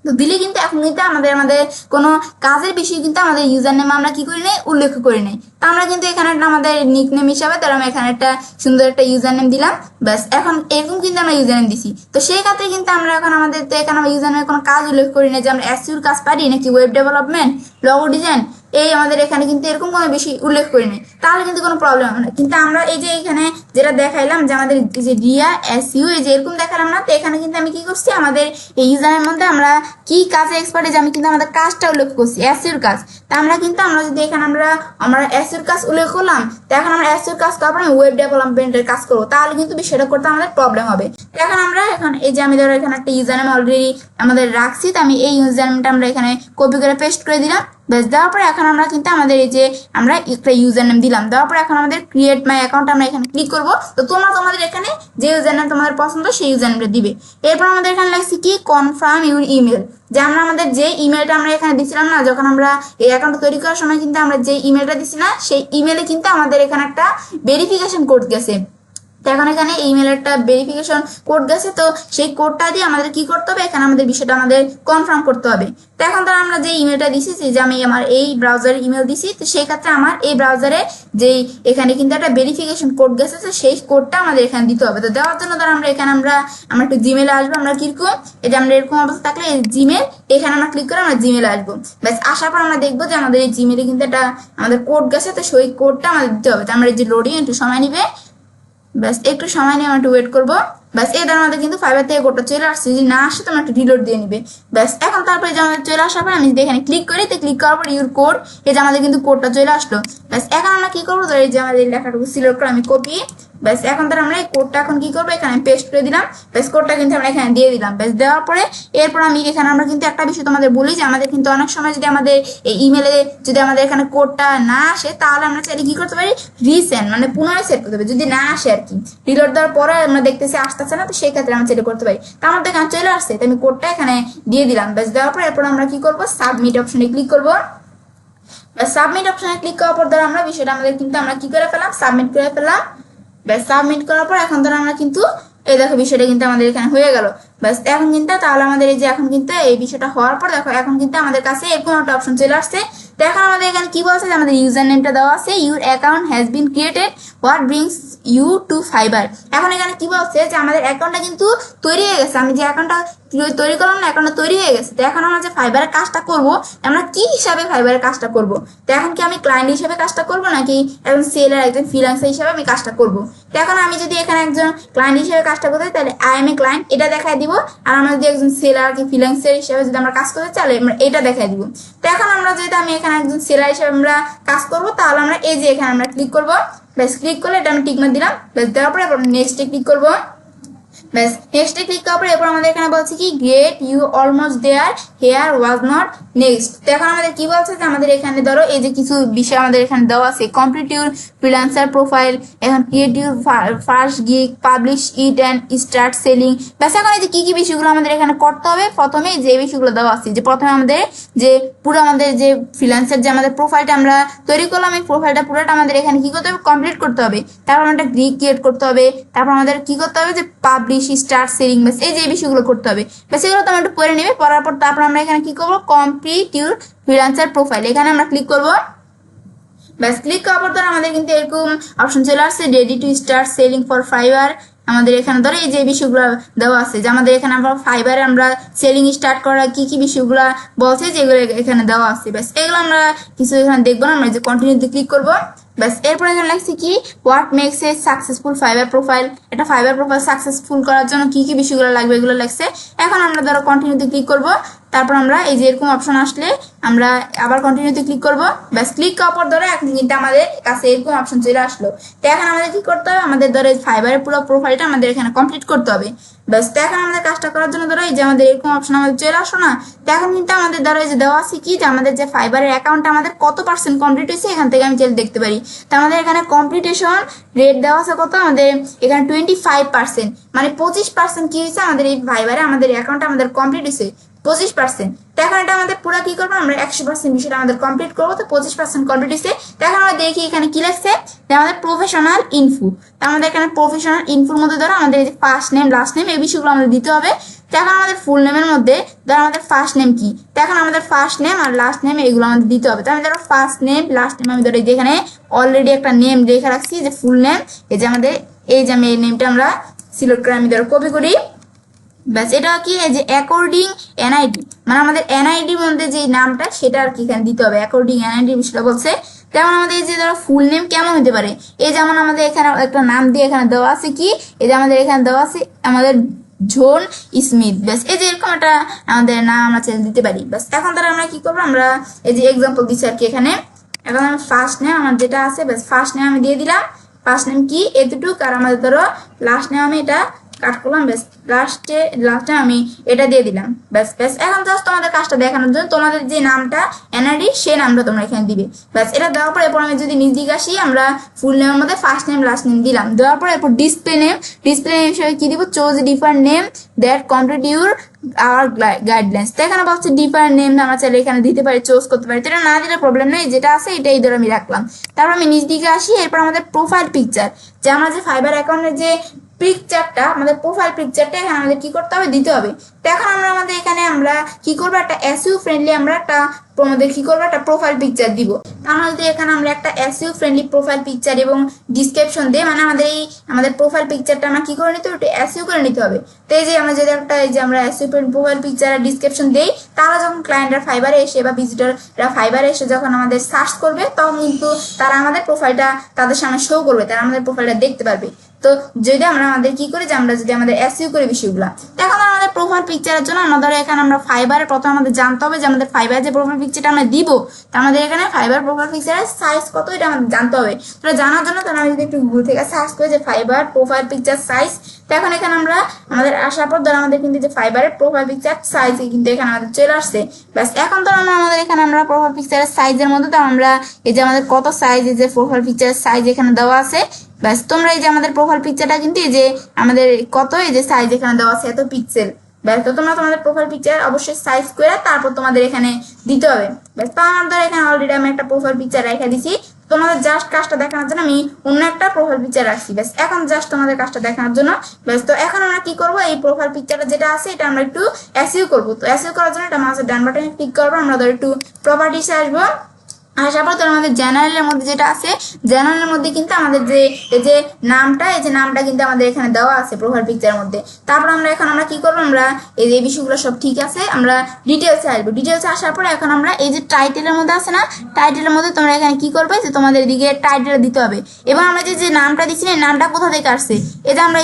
তো দিলে কিন্তু এখন কিন্তু আমাদের কোনো কাজের বিষয়ে কিন্তু আমাদের ইউজার নেম আমরা কি করি নাই, উল্লেখ করি নাই। তো আমরা কিন্তু এখানে আমাদের নিক নেম হিসাবে ধরো আমি এখানে একটা সুন্দর একটা ইউজার নেম দিলাম, ব্যাস এখন এরকম কিন্তু আমরা ইউজার নেম দিছি। তো সেই ক্ষেত্রে কিন্তু আমরা এখন আমাদের তো এখানে আমরা ইউজার নেমের কোনো কাজ উল্লেখ করি না, যে আমরা এসইউর কাজ পারি নাকি ওয়েব ডেভেলপমেন্ট, লগো ডিজাইন, এই আমাদের এখানে কিন্তু এরকম কোনো বেশি উল্লেখ করি নাই, তাহলে কিন্তু কোনো প্রবলেম হবে না। কিন্তু আমরা এই যে এখানে যেটা দেখাইলাম যে আমাদের যে রিয়া এসইউ এই যে এরকম দেখালাম না, তো এখানে কিন্তু আমি কি করছি, আমাদের এই ইউজারের মধ্যে আমরা কি কাজে এক্সপার্ট, যে আমি কিন্তু আমাদের কাজটা উল্লেখ করছি এসইউর কাজ। তা আমরা যদি এখানে আমরা এসইউর কাজ উল্লেখ করলাম, তো এখন আমরা এসইউর কাজ করার পর আমি ওয়েব ডেভেলপমেন্টের কাজ করবো, তাহলে কিন্তু বিষয়টা করতে আমাদের প্রবলেম হবে। এখন আমরা এই যে আমি ধরো এখানে একটা ইউজার নেম অলরেডি আমাদের রাখছি, তো আমি এই ইউজার নেমটা আমরা এখানে কপি করে পেস্ট করে দিলাম। ব্যাস দেওয়ার পরে এখন আমরা কিন্তু আমাদের এই যে আমরা একটা ইউজার নেম দিলাম, দেওয়ার পরে এখন আমাদের ক্রিয়েট মাই অ্যাকাউন্ট আমরা এখানে ক্লিক করবো। তো তোমাদের এখানে যে ইউজার নেম তোমাদের পছন্দ সেই ইউজার নেমটা দিবে। এরপর আমাদের এখানে লাগছে কি কনফার্ম ইউর ইমেল, যে আমরা আমাদের যে ইমেলটা আমরা এখানে দিছিলাম না, যখন আমরা এই অ্যাকাউন্ট তৈরি করার সময় কিন্তু আমরা যে ইমেলটা দিছি না, সেই ইমেলে কিন্তু আমাদের এখানে একটা ভেরিফিকেশন কোড গেছে। তো এখন এখানে ইমেল একটা ভেরিফিকেশন কোড গেছে, তো সেই কোডটা দিয়ে আমাদের কি করতে হবে, এখানে আমাদের বিষয়টা আমাদের কনফার্ম করতে হবে। তো এখন ধর আমরা যে ইমেলটা দিছি, যে আমি আমার এই ব্রাউজারে ইমেল দিছি, তো সেই ক্ষেত্রে আমার এই ব্রাউজারে যে এখানে কিন্তু একটা ভেরিফিকেশন কোড গেছে, তো সেই কোডটা আমাদের এখানে দিতে হবে। তো দেওয়ার জন্য ধর আমরা এখানে আমরা একটু জিমেলে আসবো, আমরা কিরকম এই যে আমরা এরকম অবস্থা থাকলে জিমেল এখানে আমরা ক্লিক করে আমরা জিমেলে আসবো। ব্যাস আসার পর আমরা দেখবো যে আমাদের এই জিমেলে কিন্তু একটা আমাদের কোড গেছে, তো সেই কোডটা আমাদের দিতে হবে। তো আমরা এই যে লোডিং একটু সময় নিবে, ব্যাস একটু সময় নিয়ে আমরা একটু ওয়েট করবো। ব্যাস এই ধর আমাদের কিন্তু ফাইবার থেকে কোডটা চলে আসছে, যদি না আসে তোমরা একটু রিলোড দিয়ে নিবে। ব্যাস এখন তারপরে যে আমাদের চলে আসার পর আমি যদি এখানে ক্লিক করি, তো ক্লিক করার পর ইউর কোড, এই যে আমাদের কিন্তু কোডটা চলে আসলো। ব্যাস এখন আমরা কি করবো, এই যে আমাদের লেখাটুকু সিলেক্ট করে আমি কপি, ব্যাস এখন তার আমরা এই কোডটা এখন কি করবো, এখানে পেস্ট করে দিলাম। ব্যাস কোডটা কিন্তু আমরা এখানে দিয়ে দিলাম। ব্যাস দেওয়ার পরে এরপর আমি এখানে আমরা কিন্তু একটা বিষয় তোমাদের বলি, যে আমাদের কিন্তু অনেক সময় যদি আমাদের এই ইমেলে যদি আমাদের এখানে কোডটা না আসে, তাহলে আমরা চাইলে কি করতে পারি, রিসেন্ড মানে পুনরায় সেট করতে পারি, যদি না আসে আর কি, রিলোড দেওয়ার পরে আমরা দেখতেছি আসতেছে না, তো সেই ক্ষেত্রে আমরা সেটা করতে পারি। তো আমাদের এখানে চলে আসছে, তো আমি কোডটা এখানে দিয়ে দিলাম। ব্যাস দেওয়ার পর এরপর আমরা কি করবো, সাবমিট অপশনে ক্লিক করবো। সাবমিট অপশনে ক্লিক করার পর ধর আমরা বিষয়টা আমাদের কিন্তু আমরা কি করে ফেলাম, সাবমিট করে ফেললাম। ব্যাস সাবমিট করার পর এখন ধর আমরা কিন্তু এই দেখো বিষয়টা কিন্তু আমাদের এখানে হয়ে গেল। বাস এখন কিন্তু তাহলে আমাদের এই যে এখন কিন্তু এই বিষয়টা হওয়ার পর দেখো এখন কিন্তু আমাদের কাছে এরকম একটা অপশন চলে আসছে। তো এখন আমাদের এখানে কি বলছে যে আমাদের ইউজার নেমটা দেওয়া আছে, your account has been created, what brings you to Fiverr. এখন এখানে কি বলছে যে আমাদের অ্যাকাউন্টটা কিন্তু তৈরি হয়ে গেছে, আমি যে অ্যাকাউন্টটা তৈরি করলাম না অ্যাকাউন্টটা তৈরি হয়ে গেছে। তো এখন আমরা যে ফাইবারের কাজটা করব, আমরা কি হিসাবে ফাইবারের কাজটা করব? তো এখন কি আমি ক্লায়েন্ট হিসেবে কাজটা করব নাকি একজন সেলার একজন ফ্রিল্যান্সার হিসেবে আমি কাজটা করব? তো এখন আমি যদি এখানে একজন ক্লায়েন্ট হিসেবে কাজটা করতে তাহলে আই এম এ ক্লায়েন্ট এটা দেখায় দিব, আর আমরা যদি একজন সেলার কি ফ্রিল্যান্সার হিসেবে যদি আমরা কাজ করতে চাই আমরা এটা দেখায় দিব। তো এখন আমরা যদি আমি এখানে একজন সেলার হিসেবে আমরা কাজ করব তাহলে আমরা এই যে এখানে আমরা ক্লিক করব, ব্যাস ক্লিক করলে এটা আমি টিক মার্ক দিলাম, ব্যাস দেওয়ার পরে নেক্সটে ক্লিক করব। ব্যাস নেক্সটে ক্লিক করার পরে এরপর আমাদের এখানে বলছে কি great you almost there here was not next. তো এখন আমাদের কি বলছে যে আমাদের এখানে ধরো এই যে কিছু বিষয় আমাদের এখানে দেওয়া আছে, কমপ্লিট ইউর ফ্রিল্যান্সার প্রোফাইল, এখন create your first gig, publish it and start selling. ব্যাস এখন এই যে কি কি বিষয়গুলো আমাদের এখানে করতে হবে, প্রথমে যে বিষয়গুলো দেওয়া আছে যে প্রথমে আমাদের যে পুরো আমাদের যে ফ্রিল্যান্সার যে আমাদের প্রোফাইলটা আমরা তৈরি করলাম এই প্রোফাইলটা পুরোটা আমাদের এখানে কি করতে হবে, কমপ্লিট করতে হবে। তারপর একটা গিগ ক্রিয়েট করতে হবে, তারপর আমাদের কি করতে হবে যে পাবলিশ স্টার্ট সেলিং, ব্যাস এই যে বিষয়গুলো করতে হবে। ব্যাস এগুলো তো আমরা একটু পড়ে নেবে, পড়ার পর তারপর আমরা এখানে কি করবো, কমপ্লিট ইউর ফ্রিল্যান্সার প্রোফাইল এখানে আমরা ক্লিক করবো। ব্যাস ক্লিক করার পর ধরো আমাদের কিন্তু এরকম অপশন চলে আসছে ready to start selling for fibre. আমাদের এখানে ধরো এই যে বিষয়গুলো দেওয়া আছে যে আমাদের এখানে আমরা ফাইবারে আমরা সেলিং স্টার্ট করা কি কি বিষয়গুলো বলছে যেগুলো এখানে দেওয়া আছে। ব্যাস এগুলো আমরা কিছু এখানে দেখবো না, আমরা যে কন্টিনিউতে ক্লিক করবো। ব্যাস এরপরে এখানে লাগছে কি what makes a successful Fiverr profile, এটা ফাইবার প্রোফাইল সাকসেসফুল করার জন্য কি কি বিষয়গুলো লাগবে এগুলো লাগছে। এখন আমরা ধরো কন্টিনিউতে ক্লিক করবো, তারপর আমরা এই যে এরকম অপশন আসলে আমরা আবার কন্টিনিউতে ক্লিক করব। ব্যাস ক্লিক করার পর ধরো এখন কিন্তু আমাদের কাছে এরকম অপশন চলে আসলো। তো এখন আমাদের কি করতে হবে, আমাদের ধরো ফাইবারের পুরো প্রোফাইলটা আমাদের এখানে কমপ্লিট করতে হবে। ব্যাস তো এখন আমাদের কাজটা করার জন্য ধরো এই যে আমাদের এরকম অপশন আমাদের চলে আসলো না। তো এখন কিন্তু আমাদের ধরো এই যে দেওয়া আছে কি যে আমাদের যে ফাইবারের অ্যাকাউন্টটা আমাদের কত পার্সেন্ট কমপ্লিট হয়েছে এখান থেকে আমি চাইলে দেখতে পারি। তো আমাদের এখানে কমপ্লিটেশন রেট দেওয়া আছে কত, আমাদের এখানে 25%, মানে 25% কি হয়েছে আমাদের এই ফাইবারে আমাদের অ্যাকাউন্টটা আমাদের কমপ্লিট হয়েছে 25%। তো এখন এটা আমাদের পুরো কি করবো, আমরা 100% বিষয়টা আমাদের কমপ্লিট করবো। তো 25% কমপ্লিট হয়েছে। তো এখন আমরা দেখি এখানে কি লাগছে যে আমাদের প্রফেশনাল ইনফো। তো আমাদের এখানে প্রফেশনাল ইনফোর মধ্যে ধরো আমাদের এই যে ফার্স্ট নেম লাস্ট নেম এই বিষয়গুলো আমাদের দিতে হবে। তো এখন আমাদের ফুল নেমের মধ্যে ধরো আমাদের ফার্স্ট নেম কি, তো এখন আমাদের ফার্স্ট নেম আর লাস্ট নেম এগুলো আমাদের দিতে হবে। তো আমি ধরো ফার্স্ট নেম লাস্ট নেম আমি ধরো যেখানে অলরেডি একটা নেম রেখে রাখছি যে ফুল নেম, এই যে আমাদের এই যে আমি এই নেমটা আমরা সিলেক্ট করে আমি ধরো কপি করি। ব্যাস এটা কি যে অ্যাকর্ডিং এনআইডি, মানে আমাদের এনআইডির মধ্যে যে নামটা সেটা আর কি এখানে দিতে হবে, অ্যাকর্ডিং এনআইডি বিষয়টা বলছে। তেমন আমাদের এই যে ধরো ফুল নেম কেমন হতে পারে, এই যেমন আমাদের এখানে একটা নাম দিয়ে এখানে দেওয়া আছে কি, এই যে আমাদের এখানে দেওয়া আছে আমাদের জন স্মিথ। ব্যাস এই যে এরকম একটা আমাদের নাম আমরা চেঞ্জ দিতে পারি। ব্যাস এখন তারা আমরা কি করবো, আমরা এই যে এক্সাম্পল দিচ্ছি আর কি এখানে। এখন আমি ফার্স্ট নেম আমার যেটা আছে ব্যাস ফার্স্ট নেম আমি দিয়ে দিলাম, ফার্স্ট নেম কি এতটুকু, আর আমাদের ধরো লাস্ট নেম আমি এটা কাট করলাম। ব্যাস লাস্টে আমি এটা দিয়ে দিলাম। ব্যাস ব্যাস এখন জাস্ট তোমাদের কাজটা দেখানোর জন্য তোমাদের যে নামটা এনআইডি সেই নামটা তোমরা এখানে দিবে। ব্যাস এটা দেওয়ার পর এরপর আমি যদি নিজ দিকে আসি আমরা ফুল নেমের মধ্যে ফার্স্ট নেম লাস্ট নেম দিলাম, দেওয়ার পর এরপর ডিসপ্লে নেম হিসেবে কি দিব, choose different name that complete your our guidelines. তো এখানে বলছে ডিফারেন্ট নেম আমরা চাইলে এখানে দিতে পারি, চুজ করতে পারি। তো এটা না দিলে প্রবলেম নেই, যেটা আছে এটাই ধরে আমি রাখলাম। তারপর আমি নিজ দিকে আসি, এরপর আমাদের প্রোফাইল পিকচার যে আমরা যে ফাইবার অ্যাকাউন্টের যে পিকচারটা আমাদের প্রোফাইল পিকচারটা এখানে আমাদের কি করতে হবে, দিতে হবে। তো এখন আমরা আমাদের এখানে আমরা কি করবো, একটা এসইও ফ্রেন্ডলি আমরা একটা আমাদের কি করবো একটা প্রোফাইল পিকচার দিব। তাহলে যদি এখানে আমরা একটা এসইও ফ্রেন্ডলি প্রোফাইল পিকচার এবং ডিসক্রিপশন দিই, মানে আমাদের প্রোফাইল পিকচারটা আমরা কি করে নিতে হবে, একটু এসইও করে নিতে হবে। তো এই যে আমরা যদি একটা এই যে আমরা এসইও প্রোফাইল পিকচার আর ডিসক্রিপশন দেই, তারা যখন ক্লায়েন্টরা ফাইবারে এসে বা ভিজিটররা ফাইবারে এসে যখন আমাদের সার্চ করবে তখন কিন্তু তারা আমাদের প্রোফাইলটা তাদের সামনে শো করবে, তারা আমাদের প্রোফাইলটা দেখতে পারবে। তো যদি আমরা আমাদের কি করি যে আমরা যদি আমাদের এসইও করি বিষয়গুলা, এখন আমাদের প্রোফাইল পিকচারের জন্য আমরা ধরো এখানে আমরা ফাইবারে প্রথমে আমাদের জানতে হবে যে আমাদের ফাইবার যে প্রোফাইল পিকচারটা আমরা দিব, তো আমাদের এখানে ফাইবার প্রোফাইল পিকচারের সাইজ কত এটা আমাদের জানতে হবে। তো জানার জন্য তাহলে আমি যদি একটু গুগল থেকে সার্চ করি যে ফাইবার প্রোফাইল পিকচার সাইজ, তো এখন এখানে আমরা আমাদের আসার পর ধরো আমাদের কিন্তু যে ফাইবারের প্রোফাইল পিকচার সাইজ কিন্তু এখানে আমাদের চলে আসছে। ব্যাস এখন ধরো আমাদের এখানে আমরা প্রোফাইল পিকচারের সাইজের মধ্যে তো আমরা এই যে আমাদের কত সাইজ এই যে প্রোফাইল পিকচারের সাইজ এখানে দেওয়া আছে। ব্যাস তোমরা এই যে আমাদের প্রোফাইল পিকচারটা কিন্তু এই যে আমাদের কত এই যে সাইজ এখানে দেওয়া আছে এত পিক্সেল। ব্যাস তো তোমরা তোমাদের প্রোফাইল পিকচার অবশ্যই সাইজ করে তারপর তোমাদের এখানে দিতে হবে। ব্যাস তো আমাদের এখানে অলরেডি আমি একটা প্রোফাইল পিকচার রেখে দিছি, তোমাদের জাস্ট কাজটা দেখানোর জন্য আমি অন্য একটা প্রোফাইল পিকচার রাখছি। ব্যাস এখন জাস্ট তোমাদের কাজটা দেখানোর জন্য। ব্যাস তো এখন আমরা কি করবো, এই প্রোফাইল পিকচারটা যেটা আছে এটা আমরা একটু এসইও করবো। তো এসইও করার জন্য এটা মাঝে ডান বাটনে ক্লিক করবো, আমরা ধর একটু প্রপার্টিসে আসবো। আসার পর তোর আমাদের জেনারেলের মধ্যে যেটা আছে, জেনারেলের মধ্যে কিন্তু আমাদের যে এই যে নামটা কিন্তু আমাদের এখানে দেওয়া আছে প্রোফাইল পিকচারের মধ্যে। তারপর আমরা কি করবো, আমরা এই যে বিষয়গুলো সব ঠিক আছে, আমরা ডিটেলসে আসবো। ডিটেলসে আসার পরে এখন আমরা এই যে টাইটেলের মধ্যে আছে না, টাইটেলের মধ্যে তোমরা এখানে কি করবে যে তোমাদের এদিকে টাইটেল দিতে হবে। এবং আমরা যে নামটা দিচ্ছি এই নামটা কোথা থেকে আসছে, এই যে আমরা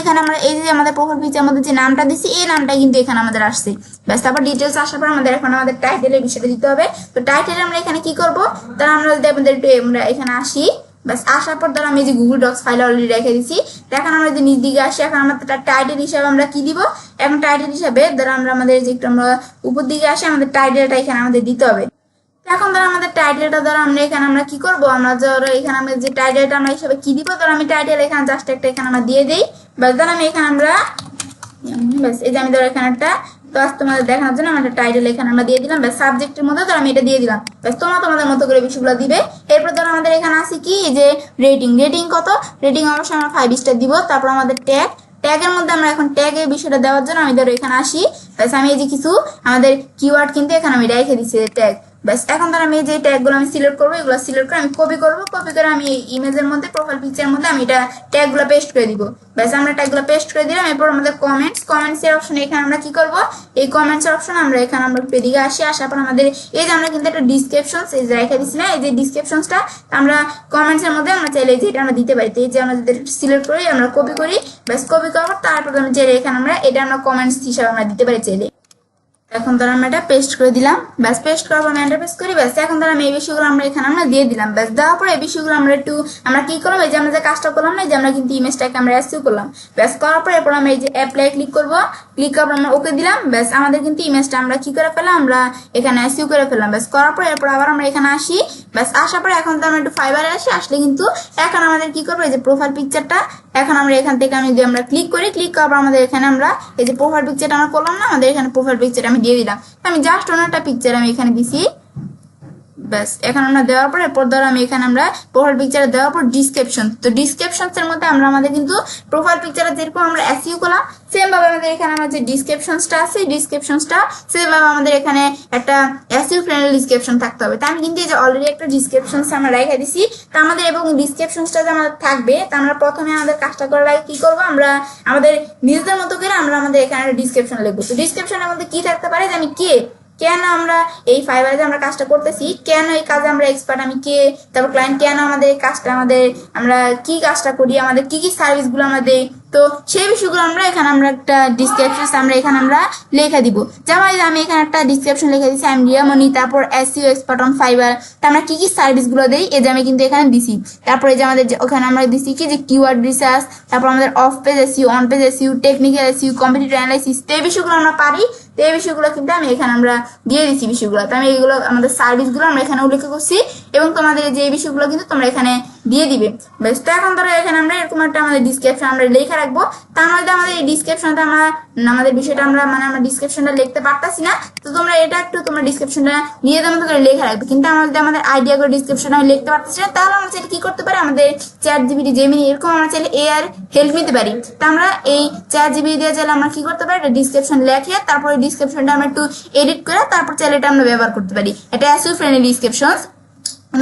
এই যে আমাদের প্রোফাইল পিকচারের মধ্যে যে নামটা দিচ্ছি এই নামটা কিন্তু এখানে আমাদের আসছে। ব্যাস তারপর ডিটেলস আসার পর আমাদের টাইটেলের বিষয়টা দিতে হবে। তো টাইটেলে আমরা এখানে কি করবো, তারা আমরা এখানে আসি। ব্যাস আসার পর ধর আমি যে গুগল ডক্স ফাইল অলরেডি রেখে দিচ্ছি। এখন আমরা যদি নিচ দিকে আসি, এখন আমরা টাইটেল হিসাবে আমরা কি দিব, এখন টাইটেল হিসাবে ধর আমরা আমাদের যে একটু আমরা উপর দিকে আসি, আমাদের টাইটেলটা এখানে আমাদের দিতে হবে। এখন ধর আমাদের টাইটেলটা ধর আমরা কি করবো, আমরা ধর এখানে আমরা যে টাইটেলটা আমরা হিসাবে কি দিব, ধর আমি টাইটেল এখানে জাস্ট একটা এখানে আমরা দিয়ে দিই। ব্যাস ধর আমি এখানে ব্যাস এই যে আমি ধর এখানে একটা তো আজ তোমাদের দেখানোর জন্য আমরা টাইটেল এখানে আমরা দিয়ে দিলাম। ব্যাস সাবজেক্টের মধ্যে ধর আমি এটা দিয়ে দিলাম। ব্যাস তোমাদের মতো করে বিষয়গুলো দিবে। এরপর ধর আমাদের এখানে আছে কি যে রেটিং কত, রেটিং অবশ্যই আমরা 5 স্টার দিব। তারপর আমাদের ট্যাগের মধ্যে আমরা এখন ট্যাগের বিষয়টা দেওয়ার জন্য আমি ধরো এখানে আসি। ব্যাস আমি এই যে কিছু আমাদের কিওয়ার্ড কিন্তু এখানে আমি রেখে দিচ্ছি ট্যাগ। ব্যাস এখন ধর আমি যে ট্যাগগুলো আমি সিলেক্ট করবো, এগুলো সিলেক্ট করে আমি কপি করবো। কপি করে আমি এই ইমেজের মধ্যে প্রোফাইল পিকচারের মধ্যে আমি এটা ট্যাগগুলো পেস্ট করে দিব। ব্যাস আমরা ট্যাগগুলো পেস্ট করে দিলাম। এরপর আমাদের কমেন্টসের অপশন এখানে আমরা কি করবো, এই কমেন্টসের অপশন আমরা এখানে আমরা এদিকে আসি। আসার পর আমাদের এই যে আমরা কিন্তু একটা ডিসক্রিপশন এই যে রেখে দিচ্ছি না, এই যে ডিসক্রিপশনটা আমরা কমেন্টসের মধ্যে আমরা চাইলে যে এটা আমরা দিতে পারি। তো এই যে আমরা যদি সিলেক্ট করি, আমরা কপি করি। ব্যাস কপি করবো, তারপর আমি চাইলে এখানে আমরা এটা আমরা কমেন্টস হিসাবে আমরা দিতে পারি চাইলে। এখন ধর আমরা এটা পেস্ট করে দিলাম। ব্যাস পেস্ট করার পর আমি এন্টার প্রেস করি। ব্যাস এখন ধর আমি এই বিষয়গুলো আমরা এখানে আমরা দিয়ে দিলাম। ব্যাস দেওয়ার পরে এই বিষয়গুলো আমরা কি করলাম, এই যে আমরা যে কাজটা করলাম না, যে আমরা কিন্তু ইমেজটাকে আমরা এসইও করলাম। ব্যাস করার পরে এরপর আমরা এই যে অ্যাপ্লাই ক্লিক করবো। ক্লিক করার পর আমরা ওকে দিলাম। ব্যাস আমাদের কিন্তু ইমেজটা আমরা কি করে ফেললাম, আমরা এখানে এসইও করে ফেললাম। ব্যাস করার পরে এরপর আবার আমরা এখানে আসি। ব্যাস আসার পরে এখন তো আমরা একটু ফাইবারে আসলে কিন্তু এখন আমাদের কি করবো, এই যে প্রোফাইল পিকচারটা এখন আমরা এখান থেকে আমি যদি আমরা ক্লিক করি, ক্লিক করার পর আমাদের এখানে আমরা এই যে প্রোফাইল পিকচারটা আমরা করলাম না, আমাদের এখানে প্রোফাইল পিকচার আমি দিয়ে দিলাম। আমি জাস্ট অন্য একটা পিকচার আমি এখানে দিছি। ব্যাস এখন আমরা দেওয়ার পর এরপর ধর আমি এখানে আমরা প্রোফাইল পিকচারে দেওয়ার পর ডিসক্রিপশন, তো ডিসক্রিপশনস এর মধ্যে আমরা আমাদের কিন্তু প্রোফাইল পিকচারে যেরকম আমরা এসইও করলাম সেম ভাবে আমাদের এখানে আমরা যে ডিসক্রিপশনসটা আছে ডিসক্রিপশনসটা সেম ভাবে আমাদের এখানে একটা এসইও ফ্রেন্ডলি ডিসক্রিপশন থাকতে হবে। তো আমি কিন্তু এই যে অলরেডি একটা ডিসক্রিপশনস আমরা রেখে দিছি। তো আমাদের এবং ডিসক্রিপশনসটা যে আমাদের থাকবে, তো আমরা প্রথমে আমাদের কাজটা করার আগে কি করবো, আমরা আমাদের নিজেদের মতো করে আমরা আমাদের এখানে একটা ডিসক্রিপশন লিখবো। তো ডিসক্রিপশনের মধ্যে কি থাকতে পারে যে আমি কেন আমরা এই ফাইবারে যে আমরা কাজটা করতেছি, কেন এই কাজে আমরা এক্সপার্ট, আমি কে, তারপর ক্লায়েন্ট কেন আমাদের এই কাজটা আমরা কি কাজটা করি, আমাদের কি সার্ভিসগুলো আমরা দেই। তো সেই বিষয়গুলো আমরা এখানে আমরা একটা ডিসক্রিপশন আমরা এখানে আমরা লিখে দিব। যেমন আমি এখানে একটা ডিসক্রিপশন লিখে দিচ্ছি, আমি রিয়ামনি, তারপর এসইও এক্সপার্ট অন ফাইবার। তো আমরা কি সার্ভিসগুলো দেই এই যে আমি কিন্তু এখানে দিছি। তারপরে যে আমাদের ওখানে আমরা দিছি কি যে কিওয়ার্ড রিসার্চ, তারপর আমাদের of page SEO, on page SEO, technical SEO, competitive analysis, এই বিষয়গুলো আমরা পারি। তো এই বিষয়গুলো কিন্তু আমি এখানে আমরা দিয়ে দিচ্ছি বিষয়গুলো। তো আমি এইগুলো আমাদের সার্ভিসগুলো আমরা এখানে উল্লেখ করছি এবং তোমাদের যে বিষয়গুলো কিন্তু তোমরা এখানে দিয়ে দিবে। বেশ, তো এখন ধরো এখানে আমরা এরকম একটা আমাদের ডিসক্রিপশন আমরা লিখে রাখবো। তার মধ্যে আমাদের এই ডিসক্রিপশনটা আমাদের বিষয়টা আমরা আমরা ডিসক্রিপশনটা লিখতে পারতাছি না। তো তোমরা এটা একটু তোমরা ডিসক্রিপশনটা নিজেদের মতো করে লিখে রাখবে। কিন্তু আমাদের আইডিয়া করে ডিসক্রিপশন আমি লিখতে পারতেছি না, তাহলে আমরা চাইলে কি করতে পারি, আমাদের চ্যাটজিপিটি, জেমিনি এরকম আমরা চাইলে এআর হেল্প নিতে পারি। তো আমরা এই চ্যাটজিপিটি দিয়ে চাইলে আমরা কি করতে পারি, একটা ডিসক্রিপশন লিখে তারপরে ডিসক্রিপশনটা আমরা একটু এডিট করে তারপর চাইলে এটা আমরা ব্যবহার করতে পারি। এটা এসইও ফ্রেন্ডলি ডিসক্রিপশন।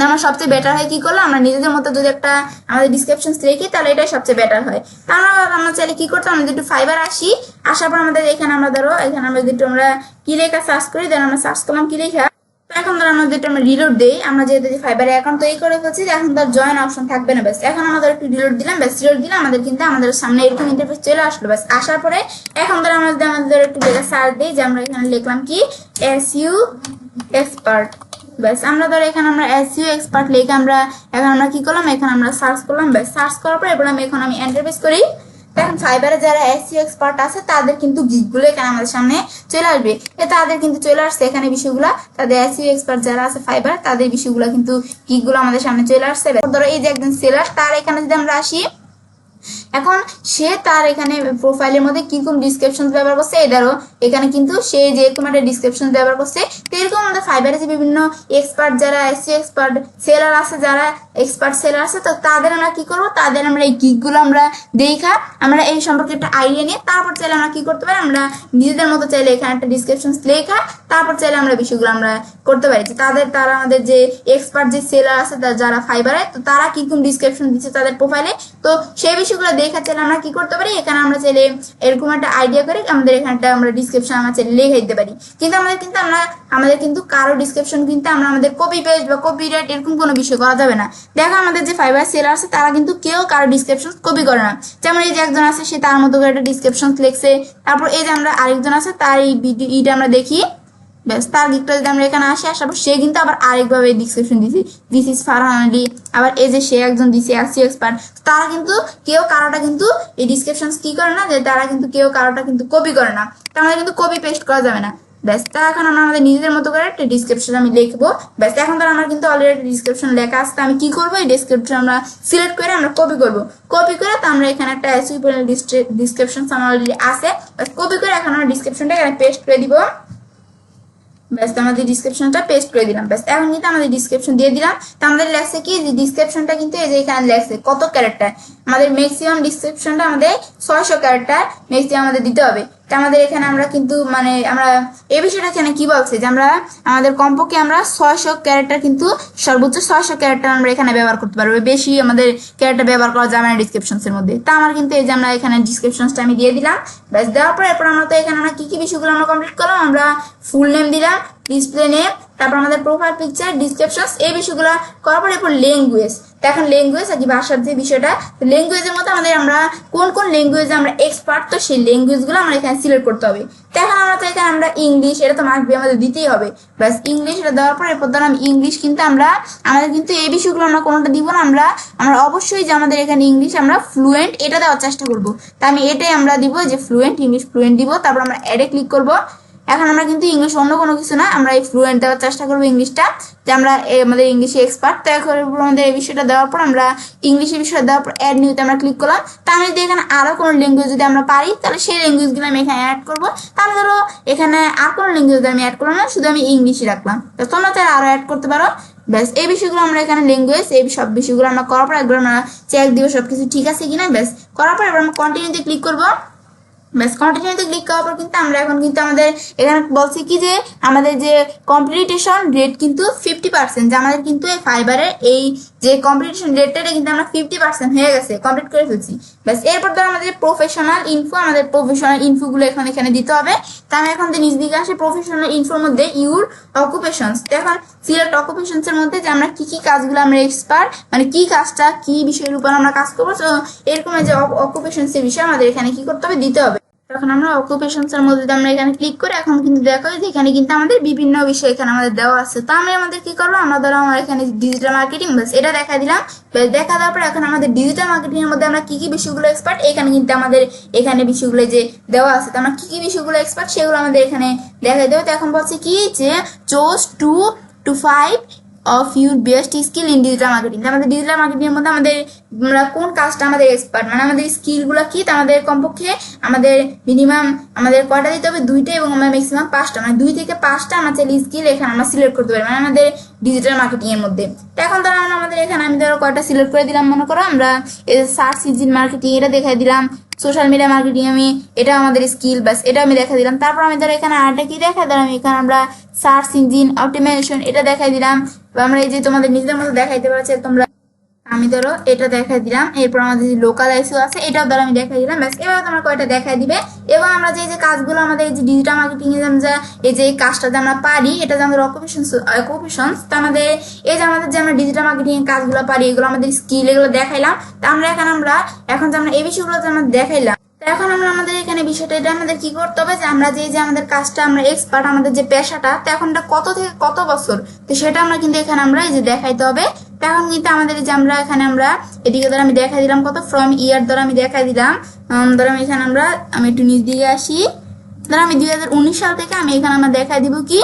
আমরা সবচেয়ে বেটার হয় কি করলাম, আমরা নিজেদের মতো যদি একটা আমাদের ডিসক্রিপশন রেখি তাহলে এটাই সবচেয়ে বেটার হয়। তা আমরা চাইলে কি করতাম, আমরা একটু ফাইবার আসি। আসার পর আমাদের এখানে আমরা ধরো এখানে আমরা যদি আমরা কি লেখা সার্চ করি, দেন আমরা সার্চ করলাম কি লেখা। এখন ধর আমরা যেটা আমরা রিলোড দেই, আমরা যেহেতু ফাইবারে অ্যাকাউন্ট তৈরি করে ফেলছি, এখন তার জয়েন অপশন থাকবে না। ব্যাস এখন আমাদের একটু রিলোড দিলাম। ব্যাস রিলোড দিলাম, আমাদের কিন্তু আমাদের সামনে এরকম ইন্টারফেস চলে আসলো। ব্যাস আসার পরে এখন ধর আমাদের একটু লেখা সার্চ দিই, যে আমরা এখানে লিখলাম কি এসইও এক্সপার্ট। ব্যাস আমরা ধর এখানে আমরা এসইও এক্সপার্ট লিখে আমরা এখন আমরা কি করলাম, এখানে আমরা সার্চ করলাম। ব্যাস সার্চ করার পর এবার আমি আমি এন্টার প্রেস করি। এখন ফাইবারে যারা এসইও এক্সপার্ট আছে তাদের কিন্তু গিগগুলো এখানে আমাদের সামনে চলে আসবে। তাদের কিন্তু চলে আসছে এখানে বিষয়গুলো, তাদের এসইও এক্সপার্ট যারা আছে ফাইবার তাদের বিষয়গুলো কিন্তু গিগগুলো আমাদের সামনে চলে আসছে। ধরো এই যে একজন সেলার, তার এখানে যদি আমরা আসি, এখন সে তার এখানে প্রোফাইলের মধ্যে কিরকম ডিসক্রিপশন ব্যবহার করছে, এটারও এখানে কিন্তু সে যেরকম একটা ডিসক্রিপশন ব্যবহার করছে, তো এরকম আমাদের ফাইবারে যে বিভিন্ন এক্সপার্ট যারা এসইও এক্সপার্ট সেলার আছে, যারা এক্সপার্ট সেলার আছে, তো তাদের আমরা কি করব, তাদের আমরা এই গিগগুলো আমরা দেখা আমরা এই সম্পর্কে একটা আইডিয়া নিয়ে তারপর চাইলে আমরা কি করতে পারি, আমরা নিজেদের মতো চাইলে এখানে একটা ডিসক্রিপশন লেখা তারপর চাইলে আমরা বিষয়গুলো আমরা করতে পারি। তারা আমাদের যে এক্সপার্ট যে সেলার আছে যারা ফাইবারে, তো তারা কিরকম ডিসক্রিপশন দিচ্ছে তাদের প্রোফাইলে, তো সেই বিষয়গুলো দেখা চাইলে আমরা কি করতে পারি, এখানে আমরা চাইলে এরকম একটা আইডিয়া করে আমাদের এখানটা আমরা ডিসক্রিপশন আমরা চাইলে লিখে দিতে পারি। কিন্তু আমাদের কিন্তু কারো ডিসক্রিপশন কিন্তু আমাদের কপি পেস্ট বা কপি রাইট এরকম কোনো বিষয় করা যাবে না। দেখো আমাদের যে ফাইবার সেলার আছে তারা কিন্তু কেউ কারো ডিসক্রিপশন কপি করে না। যেমন এই যে একজন আছে সে তার মতো করে একটা ডিসক্রিপশন লিখছে, তারপর এই যে আমরা আরেকজন আছে তার এই ভিডিওটা আমরা দেখি, ব্যাস তার গিকটা যদি আমরা এখানে আসার পর সে কিন্তু আবার আরেকভাবে ডিসক্রিপশন দিছি, দিস ইজ ফারহান আলী, আবার এই যে সে একজন দিছে এসইও এক্সপার্ট। তারা কিন্তু কেউ কারোটা কিন্তু এই ডিসক্রিপশন কি করে না, যে তারা কিন্তু কেউ কারোটা কিন্তু কপি করে না, তো আমাদের কিন্তু কপি পেস্ট করা যাবে না। ব্যাস তা এখন আমরা আমাদের নিজেদের মতো করে একটা ডিসক্রিপশন আমি লিখবো। ব্যাস এখন তো আমার কিন্তু অলরেডি ডিসক্রিপশন লেখা আছে, আমি কি করবো, এই ডিসক্রিপশন আমরা সিলেক্ট করে আমরা কপি করবো। কপি করে তো আমরা এখানে একটা এসইও ডিসক্রিপশন আমার অলরেডি আছে, কপি করে এখন আমরা ডিসক্রিপশনটা এখানে পেস্ট করে দিব। ব্যাস আমাদের ডিসক্রিপশনটা পেস্ট করে দিলাম। ব্যাস এখন কিন্তু আমাদের ডিসক্রিপশন দিয়ে দিলাম। তো আমাদের লেখছে কি, যে ডিসক্রিপশনটা কিন্তু এই যে এখানে লেখছে কত ক্যারেক্টার, আমাদের ম্যাক্সিমাম ডিসক্রিপশনটা আমাদের 600 ক্যারেক্টার ম্যাক্সিমাম আমাদের দিতে হবে। তো আমাদের এখানে আমরা কিন্তু আমরা এই বিষয়টা এখানে কি বলছে, যে আমরা আমাদের কমপক্ষে আমরা 600 ক্যারেক্টার কিন্তু সর্বোচ্চ 600 ক্যারেক্টার আমরা এখানে ব্যবহার করতে পারবো, বেশি আমাদের ক্যারেক্টার ব্যবহার করা যাবে না ডিসক্রিপশনস এর মধ্যে। তা আমার কিন্তু এই যে আমরা এখানে ডিসক্রিপশনসটা আমি দিয়ে দিলাম। ব্যাস দেওয়ার পর এরপর আমরা তো এখানে আমরা কি কি বিষয়গুলো আমরা কমপ্লিট করলাম, আমরা ফুল নেম দিলাম, ডিসপ্লে নেম, তারপর আমাদের প্রোফাইল পিকচার, ডিসক্রিপশনস, এই বিষয়গুলো করার পর এরপর ল্যাঙ্গুয়েজ। এখন ল্যাঙ্গুয়েজ আর কি ভাষার যে বিষয়টা, ল্যাঙ্গুয়েজের মধ্যে আমাদের আমরা কোন ল্যাঙ্গুয়েজে আমরা এক্সপার্ট, তো সেই ল্যাঙ্গুয়েজগুলো আমরা এখানে সিলেক্ট করতে হবে। তো এখন আমরা তো এখানে আমরা ইংলিশ, এটা তো মাস্ট বি আমাদের দিতেই হবে। ব্যাস ইংলিশ এটা দেওয়ার পর এরপর ধরো ইংলিশ কিন্তু আমাদের কিন্তু এই বিষয়গুলো আমরা কোনোটা দিব না, আমরা অবশ্যই যে আমাদের এখানে ইংলিশ আমরা ফ্লুয়েন্ট এটা দেওয়ার চেষ্টা করবো। তা আমি এটাই আমরা দিব যে ফ্লুয়েন্ট, ইংলিশ ফ্লুয়েন্ট দিব। তারপর আমরা অ্যাডে ক্লিক করবো। এখন আমরা কিন্তু ইংলিশ অন্য কোনো কিছু না, আমরা এই ফ্লুয়েন্ট দেওয়ার চেষ্টা করবো ইংলিশটা, যে আমরা আমাদের ইংলিশে এক্সপার্ট। তো এখন আমাদের এই বিষয়টা দেওয়ার পর আমরা ইংলিশের বিষয়টা দেওয়ার পর অ্যাড নিউতে আমরা ক্লিক করলাম। তা আমি যদি এখানে আরো কোনো ল্যাঙ্গুয়েজ যদি আমরা পারি, তাহলে সেই ল্যাঙ্গুয়েজগুলো আমি এখানে অ্যাড করবো। তাহলে ধরো এখানে আর কোনো ল্যাঙ্গুয়েজ আমি অ্যাড করলাম না, শুধু আমি ইংলিশই রাখলাম। তো তোমরা তাহলে আরো অ্যাড করতে পারো। ব্যাস এই বিষয়গুলো আমরা এখানে ল্যাঙ্গুয়েজ এই সব বিষয়গুলো আমরা করার পর একবার আমরা চেক দিব সবকিছু ঠিক আছে কিনা। ব্যাস করার পর এবার আমরা কন্টিনিউতে ক্লিক করবো। ব্যাস কন্টিনিউতে ক্লিক করার পর কিন্তু আমরা এখন কিন্তু আমাদের এখানে বলছি কি, যে আমাদের যে কমপ্লিটেশন রেট কিন্তু 50%, যে আমাদের কিন্তু এই ফাইবারের এই যে কমপ্লিটেশন রেটটা কিন্তু আমরা 50% হয়ে গেছে, কমপ্লিট করে ফেলছি। ব্যাস এরপর ধর আমাদের প্রফেশনাল ইনফো, আমাদের প্রফেশনাল ইনফোগুলো এখানে দিতে হবে। তা আমি এখন যে নিজ দিকে আসি প্রফেশনাল ইনফোর মধ্যে ইউর অকুপেশনস, এখন সিলেক্ট অকুপেশনস এর মধ্যে যে আমরা কি কি কাজগুলো আমরা এক্সপার্ট, মানে কি কাজটা কি বিষয়ের উপর আমরা কাজ করবো, তো এরকম যে অকুপেশনস এর বিষয় আমাদের এখানে কি করতে হবে, দিতে হবে। এখন আমরা অকুপেশনস এর মধ্যে আমরা এখানে ক্লিক করে এখন কিন্তু দেখো যে এখানে কিন্তু আমাদের বিভিন্ন বিষয় এখানে আমাদের দেওয়া আছে। তো আমরা আমাদের কি করবো, আমরা ধরো আমার এখানে ডিজিটাল মার্কেটিং, ব্যাস এটা দেখা দিলাম। দেখা দেওয়ার পর এখন আমাদের ডিজিটাল মার্কেটিং এর মধ্যে আমরা কি কি বিষয়গুলো এক্সপার্ট, এখানে কিন্তু আমাদের এখানে বিষয়গুলো যে দেওয়া আছে, তো আমরা কি কি বিষয়গুলো এক্সপার্ট সেগুলো আমাদের এখানে দেখা দেবে। তো এখন বলছে কি, যে choose 2 to 5 of your best skill in digital marketing. আমাদের ডিজিটাল মার্কেটিং এর মধ্যে আমরা কোন কাজটা আমাদের এক্সপার্ট, মানে আমাদের স্কিলগুলো কি, আমাদের কমপক্ষে আমাদের মিনিমাম আমাদের কয়টা দিতে হবে, 2টা, এবং আমরা ম্যাক্সিমাম 5টা, মানে 2 থেকে 5টা আমরা চাইলে স্কিল এখানে আমরা সিলেক্ট করতে পারি, মানে আমাদের ডিজিটাল মার্কেটিং এর মধ্যে। তো এখন ধরো আমাদের এখানে আমি ধরো কয়টা সিলেক্ট করে দিলাম, মনে করো আমরা এই সার্চ ইঞ্জিন মার্কেটিং এটা দেখাই দিলাম, সোশ্যাল মিডিয়া মার্কেটিং আমি এটা আমাদের স্কিল, বাস এটা আমি দেখা দিলাম। তারপর আমি ধরো এখানে আরেকটা কি দেখা দিলাম, এখানে আমরা সার্চ ইঞ্জিন অপটিমাইজেশন এটা দেখাই দিলাম, বা আমরা এই যে তোমাদের নিজেদের মতো দেখাইতে পারছে তোমরা, আমি ধরো এটা দেখাই দিলাম। এরপর আমাদের যে লোকাল আইসিও আছে এটাও ধরো আমি দেখাই দিলাম। ব্যাস এভাবে তোমরা কয়টা দেখাই দিবে। এবং আমরা যে কাজগুলো আমাদের এই যে ডিজিটাল মার্কেটিং এ যে এই যে কাজটা যে আমরা পারি, এটা যে আমাদের অকুপেশনস, তো আমাদের এই যে আমাদের যে আমরা ডিজিটাল মার্কেটিং এর কাজগুলো পারি, এগুলো আমাদের স্কিল, এগুলো দেখাইলাম। তো আমরা এখন যে আমরা এই বিষয়গুলো যে আমরা দেখাইলাম, এখন আমরা আমাদের এখানে বিষয়টা এটা আমাদের কি করতে হবে, যে আমরা যে আমাদের কাজটা আমরা এক্সপার্ট, আমাদের যে পেশাটা, তো এখন কত থেকে কত বছর, তো সেটা আমরা কিন্তু এখানে আমরা এই যে দেখাইতে হবে। এখন কিন্তু আমাদের যে আমরা এখানে আমরা এদিকে ধরো আমি দেখাই দিলাম কত, ফ্রম ইয়ার ধরো আমি দেখাই দিলাম, ধরো আমি এখানে আমি একটু নিচ দিকে আসি, ধরো আমি 2019 সাল থেকে আমি এখানে আমরা দেখাই দিব কি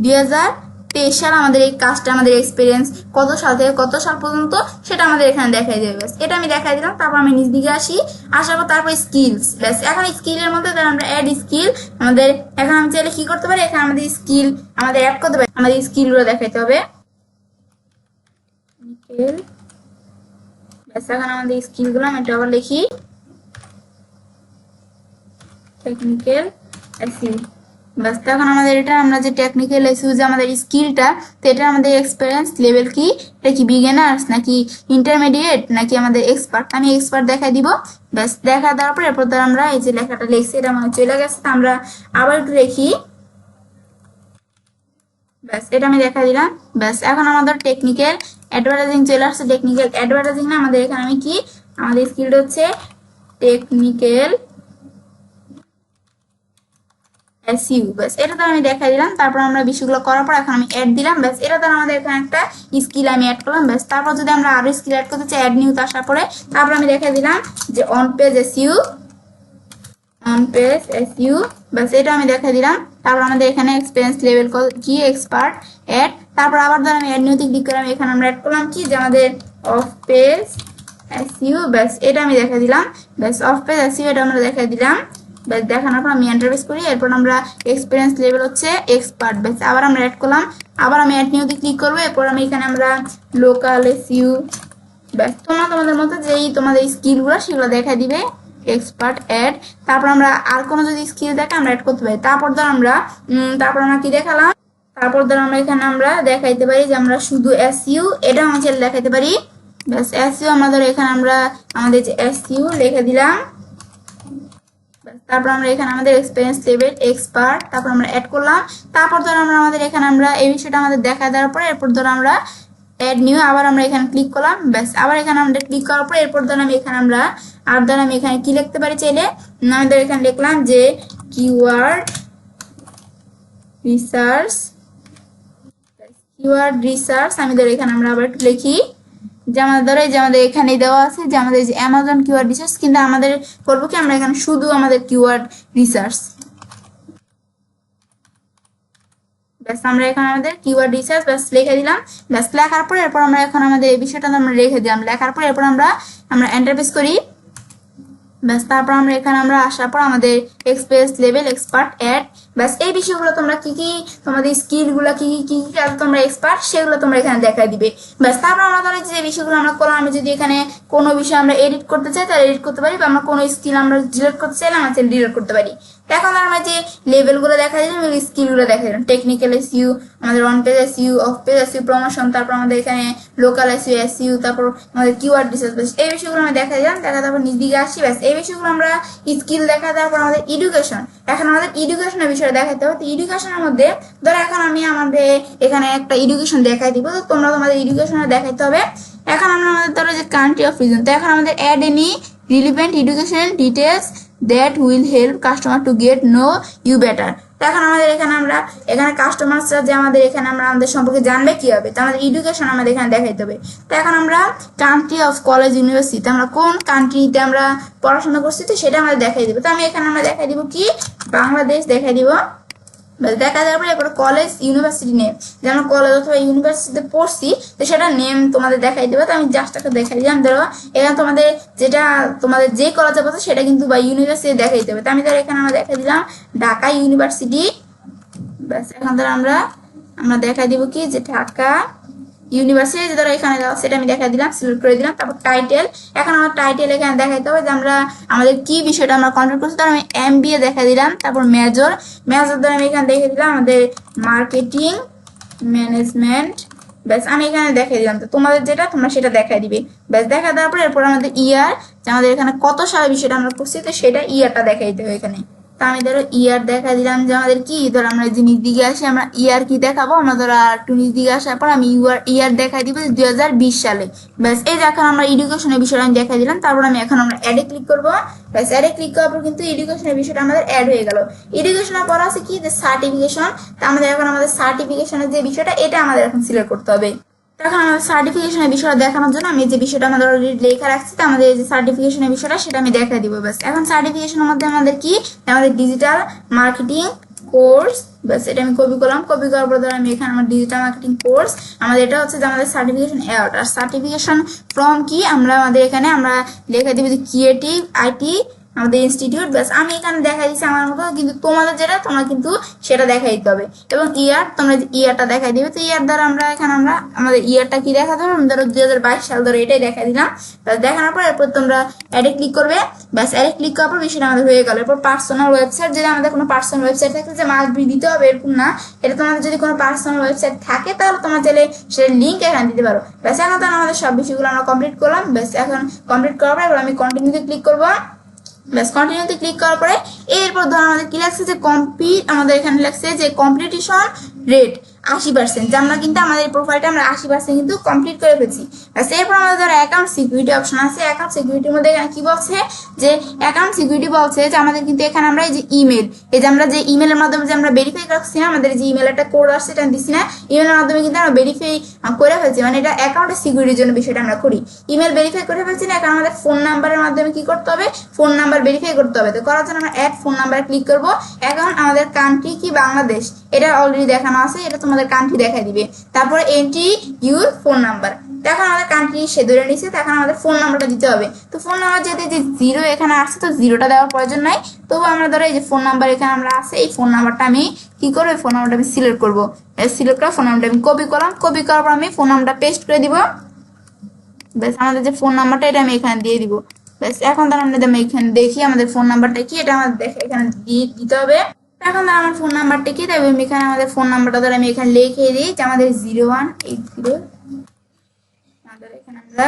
2023 2023 সাল আমাদের এই কাজটা আমাদের এক্সপিরিয়েন্স কত সাল থেকে কত সাল পর্যন্ত সেটা আমাদের এখানে দেখাই দেবে। ব্যাস এটা আমি দেখাই দিলাম। তারপর আমি নিচ দিকে আসার পর তারপর স্কিলস। ব্যাস এখন স্কিলের মধ্যে আমরা অ্যাড স্কিল আমাদের এখন আমি চাইলে কি করতে পারি, এখানে আমাদের স্কিল আমাদের অ্যাড করতে পারি। আমাদের স্কিলগুলো দেখাইতে হবে। ব্যাস এখন আমাদের স্কিলগুলো আমি এটা আবার লিখি, টেকনিক্যাল এসইও। বাস এখন আমাদের এটা আমরা যে টেকনিক্যাল এসইও যে আমাদের স্কিলটা, তো এটা আমাদের এক্সপিরিয়েন্স লেভেল কি, এটা কি বিগিনার্স নাকি ইন্টারমিডিয়েট নাকি আমাদের এক্সপার্ট, আমি এক্সপার্ট দেখাই দিব। ব্যাস দেখা দেওয়ার পর এরপর আমরা এই যে লেখাটা লিখছি এটা আমার চলে গেছে, আমরা আবার একটু লিখি। ব্যাস এটা আমি দেখা দিলাম। ব্যাস এখন আমাদের টেকনিক্যাল অ্যাডভার্টাইজিং চলে আসছে। টেকনিক্যাল অ্যাডভার্টাইজিং না, আমাদের এখানে আমি কি আমাদের স্কিলটা হচ্ছে টেকনিক্যাল এসইও। ব্যাস এটা তো আমি দেখাই দিলাম। তারপর আমরা বিষয়গুলো করার পর এখন আমি অ্যাড দিলাম। ব্যাস এটা তো আমাদের এখানে একটা স্কিল আমি অ্যাড করলাম। ব্যাস তারপর যদি আমরা আরো স্কিল অ্যাড করতে চাই, অ্যাড নিউতে আসার পরে তারপর আমি দেখাই দিলাম যে on page SEO, on page SEO. ব্যাস এটা আমি দেখাই দিলাম। তারপর আমাদের এখানে এক্সপিরিয়েন্স লেভেল কি এক্সপার্ট অ্যাড। তারপর আবার ধর আমি অ্যাড নিউতে ক্লিক করে আমি এখানে আমরা অ্যাড করলাম কি যে আমাদের অফ পেজ এসইও। ব্যাস এটা আমি দেখাই দিলাম। ব্যাস অফ পেজ এসইও এটা আমরা দেখাই দিলাম। ব্যাস দেখানোর পর আমি এন্টারপ্রেস করি। এরপর আমরা এক্সপিরিয়েন্স লেভেল হচ্ছে এক্সপার্ট। ব্যাস আবার আমরা অ্যাড করলাম। আবার আমি অ্যাড নিউতে ক্লিক করবো। এরপর আমি এখানে আমরা লোকাল এসইও। ব্যাস তোমাদের মতো যেই তোমাদের স্কিলগুলো সেগুলো দেখা দিবে এক্সপার্ট অ্যাড। তারপর আমরা আর কোনো যদি স্কিল দেখে আমরা অ্যাড করতে পারি। তারপর ধর আমরা কি দেখালাম, তারপর ধর আমরা এখানে আমরা দেখাইতে পারি যে আমরা শুধু এসইও এটা আমরা চাইলে দেখাইতে পারি। ব্যাস এসইও আমাদের এখানে আমরা আমাদের যে এসইও লিখে দিলাম। তারপর আমরা এখানে আমাদের এক্সপিরিয়েন্স লেভেল এক্সপার্ট তারপর আমরা অ্যাড করলাম। তারপর ধর আমরা আমাদের এখানে আমরা এই বিষয়টা আমাদের দেখা দেওয়ার পরে এরপর ধর আমরা অ্যাড নিউ আবার আমরা এখানে ক্লিক করলাম। ব্যাস আবার এখানে আমরা ক্লিক করার পর এরপর ধর আমি এখানে আমরা আর ধর আমি এখানে কি লিখতে পারি চাইলে আমাদের এখানে লিখলাম যে কিওয়ার্ড রিসার্চ। কিওয়ার্ড রিসার্চ আমি ধর এখানে আমরা আবার একটু লিখি যে আমাদের ধরো যে আমাদের এখানে দেওয়া আছে যে আমাদের যে অ্যামাজন কিওয়ার্ড রিসার্চ, কিন্তু আমাদের করবো কি আমরা এখানে শুধু আমাদের কিওয়ার্ড রিসার্চ। ব্যাস আমরা এখানে আমাদের কিওয়ার্ড রিসার্চ ব্যাস লিখে দিলাম। ব্যাস লেখার পর এরপর আমরা এখন আমাদের এই বিষয়টা আমরা রেখে দিলাম। লেখার পর এরপর আমরা এন্টারপ্রেস করি। ব্যাস তারপর আমরা এখানে আমরা আসার পর আমাদের এক্সপিরিয়েন্স লেভেল এক্সপার্ট অ্যাড। ব্যাস এই বিষয়গুলো তোমরা কি কি তোমাদের স্কিলগুলো কি কি তোমরা এক্সপার্ট সেগুলো তোমরা এখানে দেখাই দিবে। ব্যাস তারপর আমরা ধরো যে বিষয়গুলো আমরা করলাম, আমি যদি এখানে কোনো বিষয় আমরা এডিট করতে চাই তাহলে এডিট করতে পারি, বা আমরা কোনো স্কিল আমরা ডিলিট করতে চাইলে আমরা ডিলিট করতে পারি। এখন আমরা যে লেভেলগুলো দেখা দিলাম স্কিলগুলো দেখা দিলাম টেকনিক্যাল এসইও, আমাদের on page SEO, of page SEO, promotion, তারপর আমাদের এখানে লোকাল এসইও এসইও, তারপর আমাদের কিওয়ার্ড রিসার্চ। ব্যাস এই বিষয়গুলো আমরা দেখা দিলাম। দেখা তারপর নিজ দিকে আসি। ব্যাস এই বিষয়গুলো আমরা স্কিল দেখা দেওয়ার পর আমাদের এডুকেশন, এখন আমাদের এডুকেশনের বিষয়ে দেখাতে হবে। তো এডুকেশনের মধ্যে ধরো এখন আমি আমাদের এখানে একটা এডুকেশন দেখাই দিব, তো তোমরা তোমাদের এডুকেশনে দেখাইতে হবে। এখন আমরা আমাদের ধরো যে কান্ট্রি অফ রিজন, তো এখন আমাদের add any relevant educational details that will help customer to get know you better. তো এখন আমাদের এখানে আমরা এখানে কাস্টমাররা যে আমাদের এখানে আমরা আমাদের সম্পর্কে জানবে কি হবে, তো আমাদের এডুকেশন আমাদের এখানে দেখাইতে হবে। তো এখন আমরা কান্ট্রি অফ কলেজ ইউনিভার্সিটি, আমরা কোন কান্ট্রিতে আমরা পড়াশোনা করছি তো সেটা আমাদের দেখাই দিব। তো আমি এখানে আমরা দেখাই দিব কি বাংলাদেশ দেখাই দিব। দেখা যাবে এরপর কলেজ ইউনিভার্সিটি নেম, যে আমরা কলেজ অথবা ইউনিভার্সিটিতে পড়ছি তো সেটা নেম তোমাদের দেখাই দেবে। তো আমি জাস্ট একটা দেখাই দিলাম। ধরো এখানে তোমাদের যেটা তোমাদের যে কলেজে পড়ছে সেটা কিন্তু বা ইউনিভার্সিটি দেখাই দেবে। তো আমি ধরো এখানে আমরা দেখাই দিলাম ঢাকা ইউনিভার্সিটি। ব্যাস এখন ধরো আমরা দেখাই দিব কি যে ঢাকা ইউনিভার্সিটি, যে ধরো এখানে দেওয়া সেটা আমি দেখাই দিলাম, সিলেক্ট করে দিলাম। তারপর টাইটেল, এখন আমার টাইটেল এখানে দেখাইতে হবে যে আমরা আমাদের কি বিষয়টা আমরা কমপ্লিট করছি। ধরো আমি MBA দেখা দিলাম। তারপর মেজর ধরো আমি এখানে দেখে দিলাম আমাদের মার্কেটিং ম্যানেজমেন্ট। ব্যাস আমি এখানে দেখাই দিলাম। তো তোমাদের যেটা তোমরা সেটা দেখাই দিবে। ব্যাস দেখা দেওয়ার পর এরপর আমাদের ইয়ার, যে আমাদের এখানে কত সালে বিষয়টা আমরা করছি তো সেটা ইয়ারটা দেখাই দিতে হবে এখানে। তো আমি ধরো ইয়ার দেখা দিলাম যে আমাদের কি, ধরো আমরা যে নিজ দিকে আসি আমরা ইয়ার কি দেখাবো, আমরা ধরো একটু নিজ দিকে আসার পর আমি ইয়ার দেখাই দিব 2020 সালে। ব্যাস এই যে এখন আমরা এডুকেশনের বিষয়টা আমি দেখাই দিলাম। তারপর আমি এখন আমরা অ্যাডে ক্লিক করবো। ব্যাস অ্যাডে ক্লিক করার পর কিন্তু এডুকেশনের বিষয়টা আমাদের অ্যাড হয়ে গেল। এডুকেশনের পর আছে কি যে সার্টিফিকেশন, তো আমাদের এখন আমাদের সার্টিফিকেশনের যে বিষয়টা এটা আমাদের এখন সিলেক্ট করতে হবে। এখন আমাদের সার্টিফিকেশনের বিষয়টা দেখানোর জন্য আমি যে বিষয়টা আমাদের অলরেডি লেখা রাখছি, তো আমাদের যে সার্টিফিকেশনের বিষয়টা সেটা আমি দেখাই দিব। ব্যাস এখন সার্টিফিকেশনের মধ্যে আমাদের কি আমাদের ডিজিটাল মার্কেটিং কোর্স, ব্যাস এটা আমি কপি করলাম। কপি করার পর ধর আমি এখানে আমার ডিজিটাল মার্কেটিং কোর্স, আমাদের এটা হচ্ছে যে আমাদের সার্টিফিকেশন অ্যাওয়ার্ড। আর সার্টিফিকেশন ফ্রম কি আমরা আমাদের এখানে আমরা লেখা দিবি ক্রিয়েটিভ আইটি আমাদের ইনস্টিটিউট। ব্যাস আমি এখানে দেখাই দিচ্ছি আমার মতো, কিন্তু তোমাদের যেটা তোমরা কিন্তু সেটা দেখাই দিতে হবে। এবং ইয়ার তোমরা ইয়ারটা দেখাই দিবে। তো ইয়ার দ্বারা আমরা এখানে আমরা আমাদের ইয়ারটা কি দেখাতে হবে, ধরো 2022 সাল ধরো এটাই দেখাই দিলাম। ব্যাস দেখানোর পর এরপর তোমরা অ্যাডে ক্লিক করবে। ব্যাস অ্যাডে ক্লিক করার পর বিষয়টা আমাদের হয়ে গেল। এরপর পার্সোনাল ওয়েবসাইট, যদি আমাদের কোনো পার্সোনাল ওয়েবসাইট থাকে যে মাস্ট বি দিতে হবে এরকম না, এটা তোমাদের যদি কোনো পার্সোনাল ওয়েবসাইট থাকে তাহলে তোমরা চাইলে সেটার লিঙ্ক এখানে দিতে পারো। ব্যাস এখন তাহলে আমাদের সব বিষয়গুলো আমরা কমপ্লিট করলাম। ব্যাস এখন কমপ্লিট করার পর এবার আমি কন্টিনিউতে ক্লিক করবো। ব্যাস কন্টিনিউতে ক্লিক করার পরে এরপর ধর আমাদের কি লাগছে যে আমাদের এখানে লাগছে যে কমপ্লিটেশন রেট 80%, যে আমরা কিন্তু আমাদের প্রোফাইলটা আমরা 80% কিন্তু কমপ্লিট করে ফেলছি। ব্যাস এরপর আমাদের ধর অ্যাকাউন্ট সিকিউরিটি অপশন আছে। অ্যাকাউন্ট সিকিউরিটির মধ্যে এখানে কি বলছে যে অ্যাকাউন্ট সিকিউরিটি বলছে যে আমাদের কিন্তু এখানে আমরা এই যে ইমেল, এই যে আমরা যে ইমেলের মাধ্যমে যে আমরা ভেরিফাই করছি না, আমাদের যে ইমেল একটা কোড আসছে এটা দিচ্ছি না, ইমেলের মাধ্যমে কিন্তু আমরা ভেরিফাই করে ফেলছি, মানে এটা অ্যাকাউন্টের সিকিউরিটির জন্য বিষয়টা আমরা করি। ইমেল ভেরিফাই করে ফেলছি না, এখন আমাদের ফোন নাম্বারের মাধ্যমে কি করতে হবে, ফোন নাম্বার ভেরিফাই করতে হবে। তো করার জন্য আমরা অ্যাড ফোন নাম্বারে ক্লিক করব। এখন আমাদের কান্ট্রি কি বাংলাদেশ, এটা অলরেডি দেখানো আছে, এটা তোমাদের কান্ট্রি দেখাই দিবে। তারপরে এন্ট্রি ইউর ফোন নাম্বার, এখন আমাদের কান্ট্রি সে ধরে নিচ্ছে, এখন আমাদের ফোন নাম্বারটা দিতে হবে। তো ফোন নাম্বার যদি যে 0 এখানে আসছে তো 0টা দেওয়ার প্রয়োজন নাই। তবু আমরা ধরো এই যে ফোন নাম্বার এখানে আমরা আছে, এই ফোন নাম্বারটা আমি কি করবো, ফোন নাম্বারটা আমি সিলেক্ট করবো। সিলেক্ট করে ফোন নাম্বারটা আমি কপি করলাম। কপি করার পর আমি ফোন নাম্বারটা পেস্ট করে দিব। ব্যাস আমাদের যে ফোন নাম্বারটা এটা আমি এখানে দিয়ে দিব। ব্যাস এখন তার আমরা এখানে দেখি আমাদের ফোন নাম্বারটা কি, এটা আমাদের দেখে এখানে দিতে হবে। এখন আমার ফোন নাম্বারটা কি, তাই আমি এখানে আমাদের ফোন নাম্বারটা ধরে আমি এখানে লিখে দিই যে আমাদের 0180। আমাদের এখানে আমরা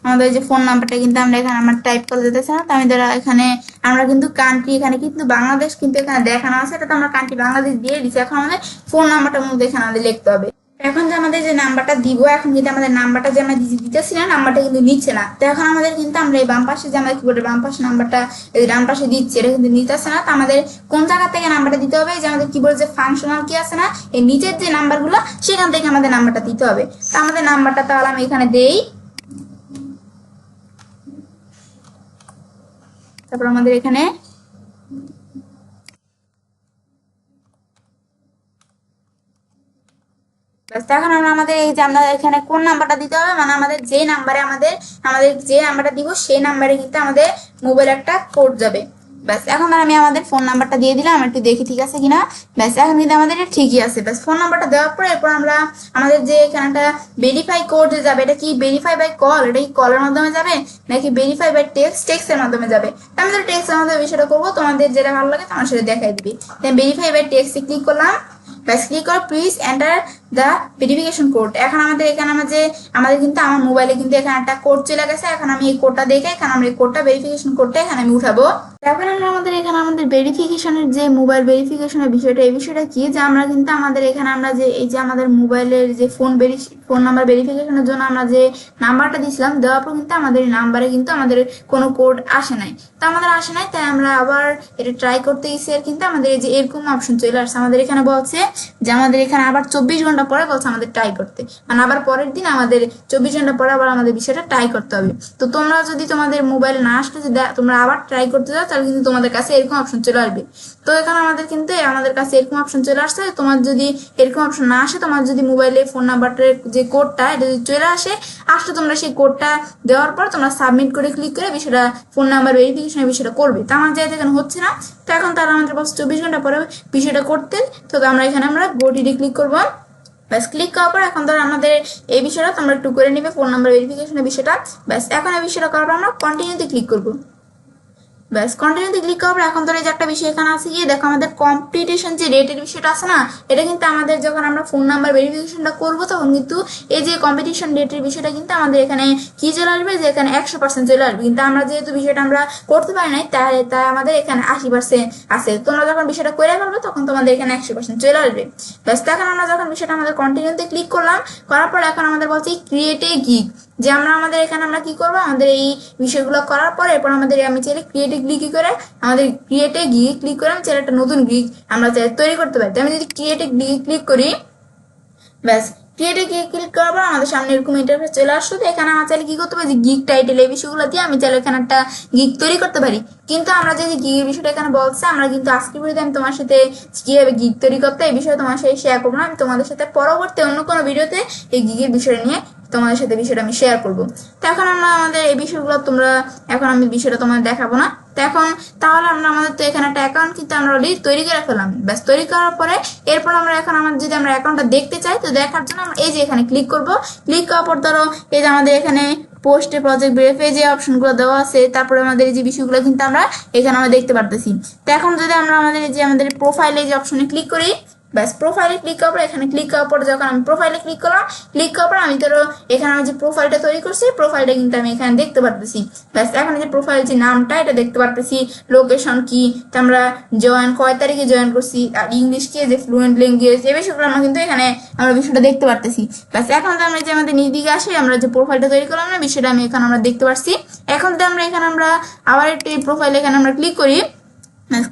আমাদের যে ফোন নাম্বারটা কিন্তু আমরা এখানে আমার টাইপ করে দিতেছি না, তো আমি ধরা এখানে আমরা কিন্তু কান্ট্রি এখানে কিন্তু বাংলাদেশ কিন্তু এখানে দেখানো আছে, এটা তো আমরা কান্ট্রি বাংলাদেশ দিয়ে দিচ্ছি। এখন আমাদের ফোন নাম্বারটার মধ্যে এখানে আমাদের লিখতে হবে। এখন যে আমাদের যে নাম্বারটা দিব, এখন কিন্তু আমাদের নাম্বারটা যে আমরা দিতেছি না, নাম্বারটা কিন্তু নিচ্ছে না। তো এখন আমাদের কিন্তু আমরা এই বাম পাশে যে আমাদের কিবোর্ডের বাম পাশে নাম্বারটা ডান পাশে দিচ্ছি, এটা কিন্তু নিতেছে না। তো আমাদের কোন জায়গা থেকে নাম্বারটা দিতে হবে, যে আমাদের কিবোর্ডে যে ফাংশনাল কি আছে না, এই নিচের যে নাম্বারগুলো সেখান থেকে আমাদের নাম্বারটা দিতে হবে। তো আমাদের নাম্বারটা তাহলে আমি এখানে দেই। তারপর আমাদের এখানে এখন আমরা আমাদের এই যে আমরা এখানে কোন নাম্বারটা দিতে হবে, মানে আমাদের যে নাম্বারে আমাদের যে নাম্বারটা দিব সেই নাম্বারে কিন্তু আমাদের মোবাইল একটা কোড যাবে। ব্যাস এখন আমি আমাদের ফোন নাম্বারটা দিয়ে দিলাম, একটু দেখি ঠিক আছে কিনা। ব্যাস এখন কিন্তু আমাদের এটা ঠিকই আছে। ব্যাস ফোন নাম্বারটা দেওয়ার পরে এরপর আমরা আমাদের যে এখানে একটা ভেরিফাই কোড যাবে, এটা কি ভেরিফাই বাই কল, এটা কি কলের মাধ্যমে যাবে নাকি ভেরিফাই বাই টেক্সটের মাধ্যমে যাবে। আমাদের টেক্সটের মাধ্যমে বিষয়টা করবো, তোমাদের যেটা ভালো লাগে তোমার সেটা দেখাই দিবি। তাই ভেরিফাই বাই টেক্সটে ক্লিক করলাম। ব্যাস ক্লিক করে please enter the verification code. এখন আমাদের এখানে আমাদের কিন্তু আমার মোবাইলে কিন্তু এখানে একটা কোড চলে গেছে। এখন আমি এই কোডটা দেখে এখানে আমরা এই কোডটা ভেরিফিকেশন কোডটা এখানে আমি উঠাবো। এখন আমাদের এখানে আমাদের ভেরিফিকেশনের যে মোবাইল ভেরিফিকেশনের বিষয়টা, এই বিষয়টা কি যে আমরা কিন্তু আমাদের এখানে আমরা যে এই যে আমাদের মোবাইলের যে ফোন নাম্বার ভেরিফিকেশনের জন্য আমরা যে নাম্বারটা দিয়েছিলাম, দেওয়ার পর কিন্তু আমাদের এই নাম্বারে কিন্তু আমাদের কোনো কোড আসে নাই। তো আমাদের আসে নাই, তাই আমরা আবার এটা ট্রাই করতে গেছি। আর কিন্তু আমাদের এই যে এরকম অপশন চলে আসছে। আমাদের এখানে বলছে যে আমাদের এখানে আবার 24 ঘন্টা পরে বলছে আমাদের ট্রাই করতে, মানে আবার পরের দিন আমাদের 24 ঘন্টা পরে আবার আমাদের বিষয়টা ট্রাই করতে হবে। তো তোমরা যদি তোমাদের মোবাইল না আসলে তোমরা আবার ট্রাই করতে যাও, তাহলে কিন্তু তোমাদের কাছে এরকম অপশন চলে আসবে। তো এখানে আমাদের কাছে এরকম অপশন চলে আসছে। তোমার যদি এরকম অপশন না আসে, তোমার যদি মোবাইলে ফোন নাম্বারটার যে কোডটা এটা যদি চলে আসলে তোমরা সেই কোডটা দেওয়ার পর তোমরা সাবমিট করে ক্লিক করে বিষয়টা ফোন নাম্বার ভেরিফিকেশনের বিষয়টা করবে। তো আমার যেহেতু এখানে হচ্ছে না, তো এখন তারা আমাদের পাশে 24 ঘন্টা পরে বিষয়টা করতে, তো আমরা এখানে আমরা গোটিডি ক্লিক করবো। ব্যাস ক্লিক করার পর এখন ধর আমাদের এই বিষয়টা তোমরা একটু করে নিবে, ফোন নাম্বার ভেরিফিকেশনের বিষয়টা। ব্যাস এখন এই বিষয়টা করার পর আমরা কন্টিনিউতে ক্লিক করবো। ব্যাস কন্টিনিউতে ক্লিক করার পর এখন ধরে যে একটা বিষয় এখানে আছে গিয়ে দেখো আমাদের কম্পিটিশন যে রেটের বিষয়টা আছে না, এটা কিন্তু আমাদের যখন আমরা ফোন নাম্বার ভেরিফিকেশনটা করবো তখন কিন্তু এই যে কম্পিটিশন রেটের বিষয়টা কিন্তু আমাদের এখানে কি চলে আসবে, যে এখানে 100% চলে আসবে। কিন্তু আমরা যেহেতু বিষয়টা আমরা করতে পারি নাই, তাই আমাদের এখানে 80% আছে। তোমরা যখন বিষয়টা করে ফেলবে তখন তোমাদের এখানে 100% চলে আসবে। ব্যাস এখন আমরা যখন বিষয়টা আমাদের কন্টিনিউতে ক্লিক করলাম, করার পর এখন আমাদের বলছি ক্রিয়েট এ গিগ, যে আমাদের এখানে আমরা কি করবো, আমাদের এই বিষয়গুলো করার পর এরপর আমাদের আমি চাইলে ক্রিয়েটে ক্লিক করে আমাদের ক্রিয়েটে গিয়ে ক্লিক করে আমি চাইলে একটা নতুন গিগ আমরা তৈরি করতে পারি। তো আমি যদি ক্রিয়েটে ক্লিক করি, ব্যাস ক্রিয়েটে গিয়ে ক্লিক করার পর আমাদের সামনে এরকম ইন্টারফেস চলে আসলো। তো এখানে আমরা চাইলে কি করতে পারি, যে গিগ টাইটেল এই বিষয়গুলো দিয়ে আমি চাইলে এখানে একটা গিগ তৈরি করতে পারি। কিন্তু আমরা যদি গিগের বিষয়টা এখানে বলছে, আমরা কিন্তু আজকের ভিডিওতে আমি তোমার সাথে কিভাবে গিগ তৈরি করতে এই বিষয়ে তোমার সাথে শেয়ার করবো না। আমি তোমাদের সাথে পরবর্তী অন্য কোনো ভিডিওতে এই গিগের বিষয়টা নিয়ে তোমাদের সাথে বিষয়টা আমি শেয়ার করবো। তো এখন আমরা আমাদের এই বিষয়গুলো এখন আমি বিষয়টা তোমাদের দেখাবো না। তো এখন তাহলে আমাদের তো এখানে একটা অ্যাকাউন্ট কিন্তু আমরা অলরেডি তৈরি করে ফেললাম। ব্যাস তৈরি করার পরে এরপর আমরা এখন যদি আমরা অ্যাকাউন্টটা দেখতে চাই, তো দেখার জন্য আমরা এই যে এখানে ক্লিক করব। ক্লিক করার পর ধরো এই যে আমাদের এখানে পোস্টে প্রজেক্ট ভেরিফাই যে অপশনগুলো দেওয়া আছে, তারপরে আমাদের এই যে বিষয়গুলো কিন্তু আমরা এখানে দেখতে পারতেছি। তো এখন যদি আমরা আমাদের প্রোফাইলে যে অপশনে ক্লিক করি, ব্যাস প্রোফাইলে ক্লিক করার পর এখানে ক্লিক করার পর যখন আমি প্রোফাইলে ক্লিক করলাম, ক্লিক করার পর আমি ধরো এখানে আমি যে প্রোফাইলটা তৈরি করছি, প্রোফাইলটা কিন্তু আমি এখানে দেখতে পারতেছি। ব্যাস এখন যে প্রোফাইল যে নামটা এটা দেখতে পারতেছি, লোকেশন কি, তো আমরা জয়েন কয় তারিখে জয়েন করছি, আর ইংলিশ কি, যে ফ্লুয়েন্ট ল্যাঙ্গুয়েজ, এই বিষয়গুলো আমরা কিন্তু এখানে আমরা বিষয়টা দেখতে পারতেছি। ব্যাস এখন যে আমরা যে আমাদের নিজ দিকে আসি, আমরা যে প্রোফাইলটা তৈরি করলাম না, বিষয়টা আমি এখানে আমরা দেখতে পারছি। এখন তো আমরা এখানে আবার একটি প্রোফাইল এখানে আমরা ক্লিক করি।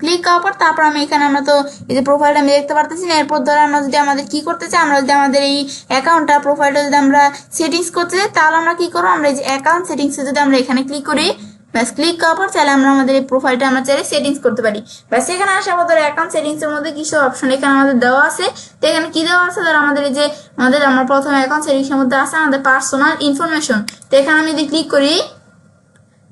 ক্লিক করার পর তারপর আমি এখানে আমরা তো এই যে প্রোফাইলটা আমি দেখতে পারতেছি না। এরপর ধরো আমরা যদি আমাদের কি করতে চাই, আমরা যদি আমাদের এই অ্যাকাউন্টটা প্রোফাইলটা যদি আমরা সেটিংস করতে চাই, তাহলে আমরা কি করবো, আমরা এই যে অ্যাকাউন্ট সেটিংসে যদি আমরা এখানে ক্লিক করি, ব্যাস ক্লিক করার পর চাইলে আমরা আমাদের এই প্রোফাইলটা আমরা চাইলে সেটিংস করতে পারি। ব্যাস এখানে আসার পর ধরো অ্যাকাউন্ট সেটিংস এর মধ্যে কিছু অপশন এখানে আমাদের দেওয়া আছে। তো এখানে কি দেওয়া আছে, ধরো আমাদের এই যে আমরা প্রথমে অ্যাকাউন্ট সেটিংস এর মধ্যে আছে আমাদের পার্সোনাল ইনফরমেশন। তো এখানে আমি যদি ক্লিক করি,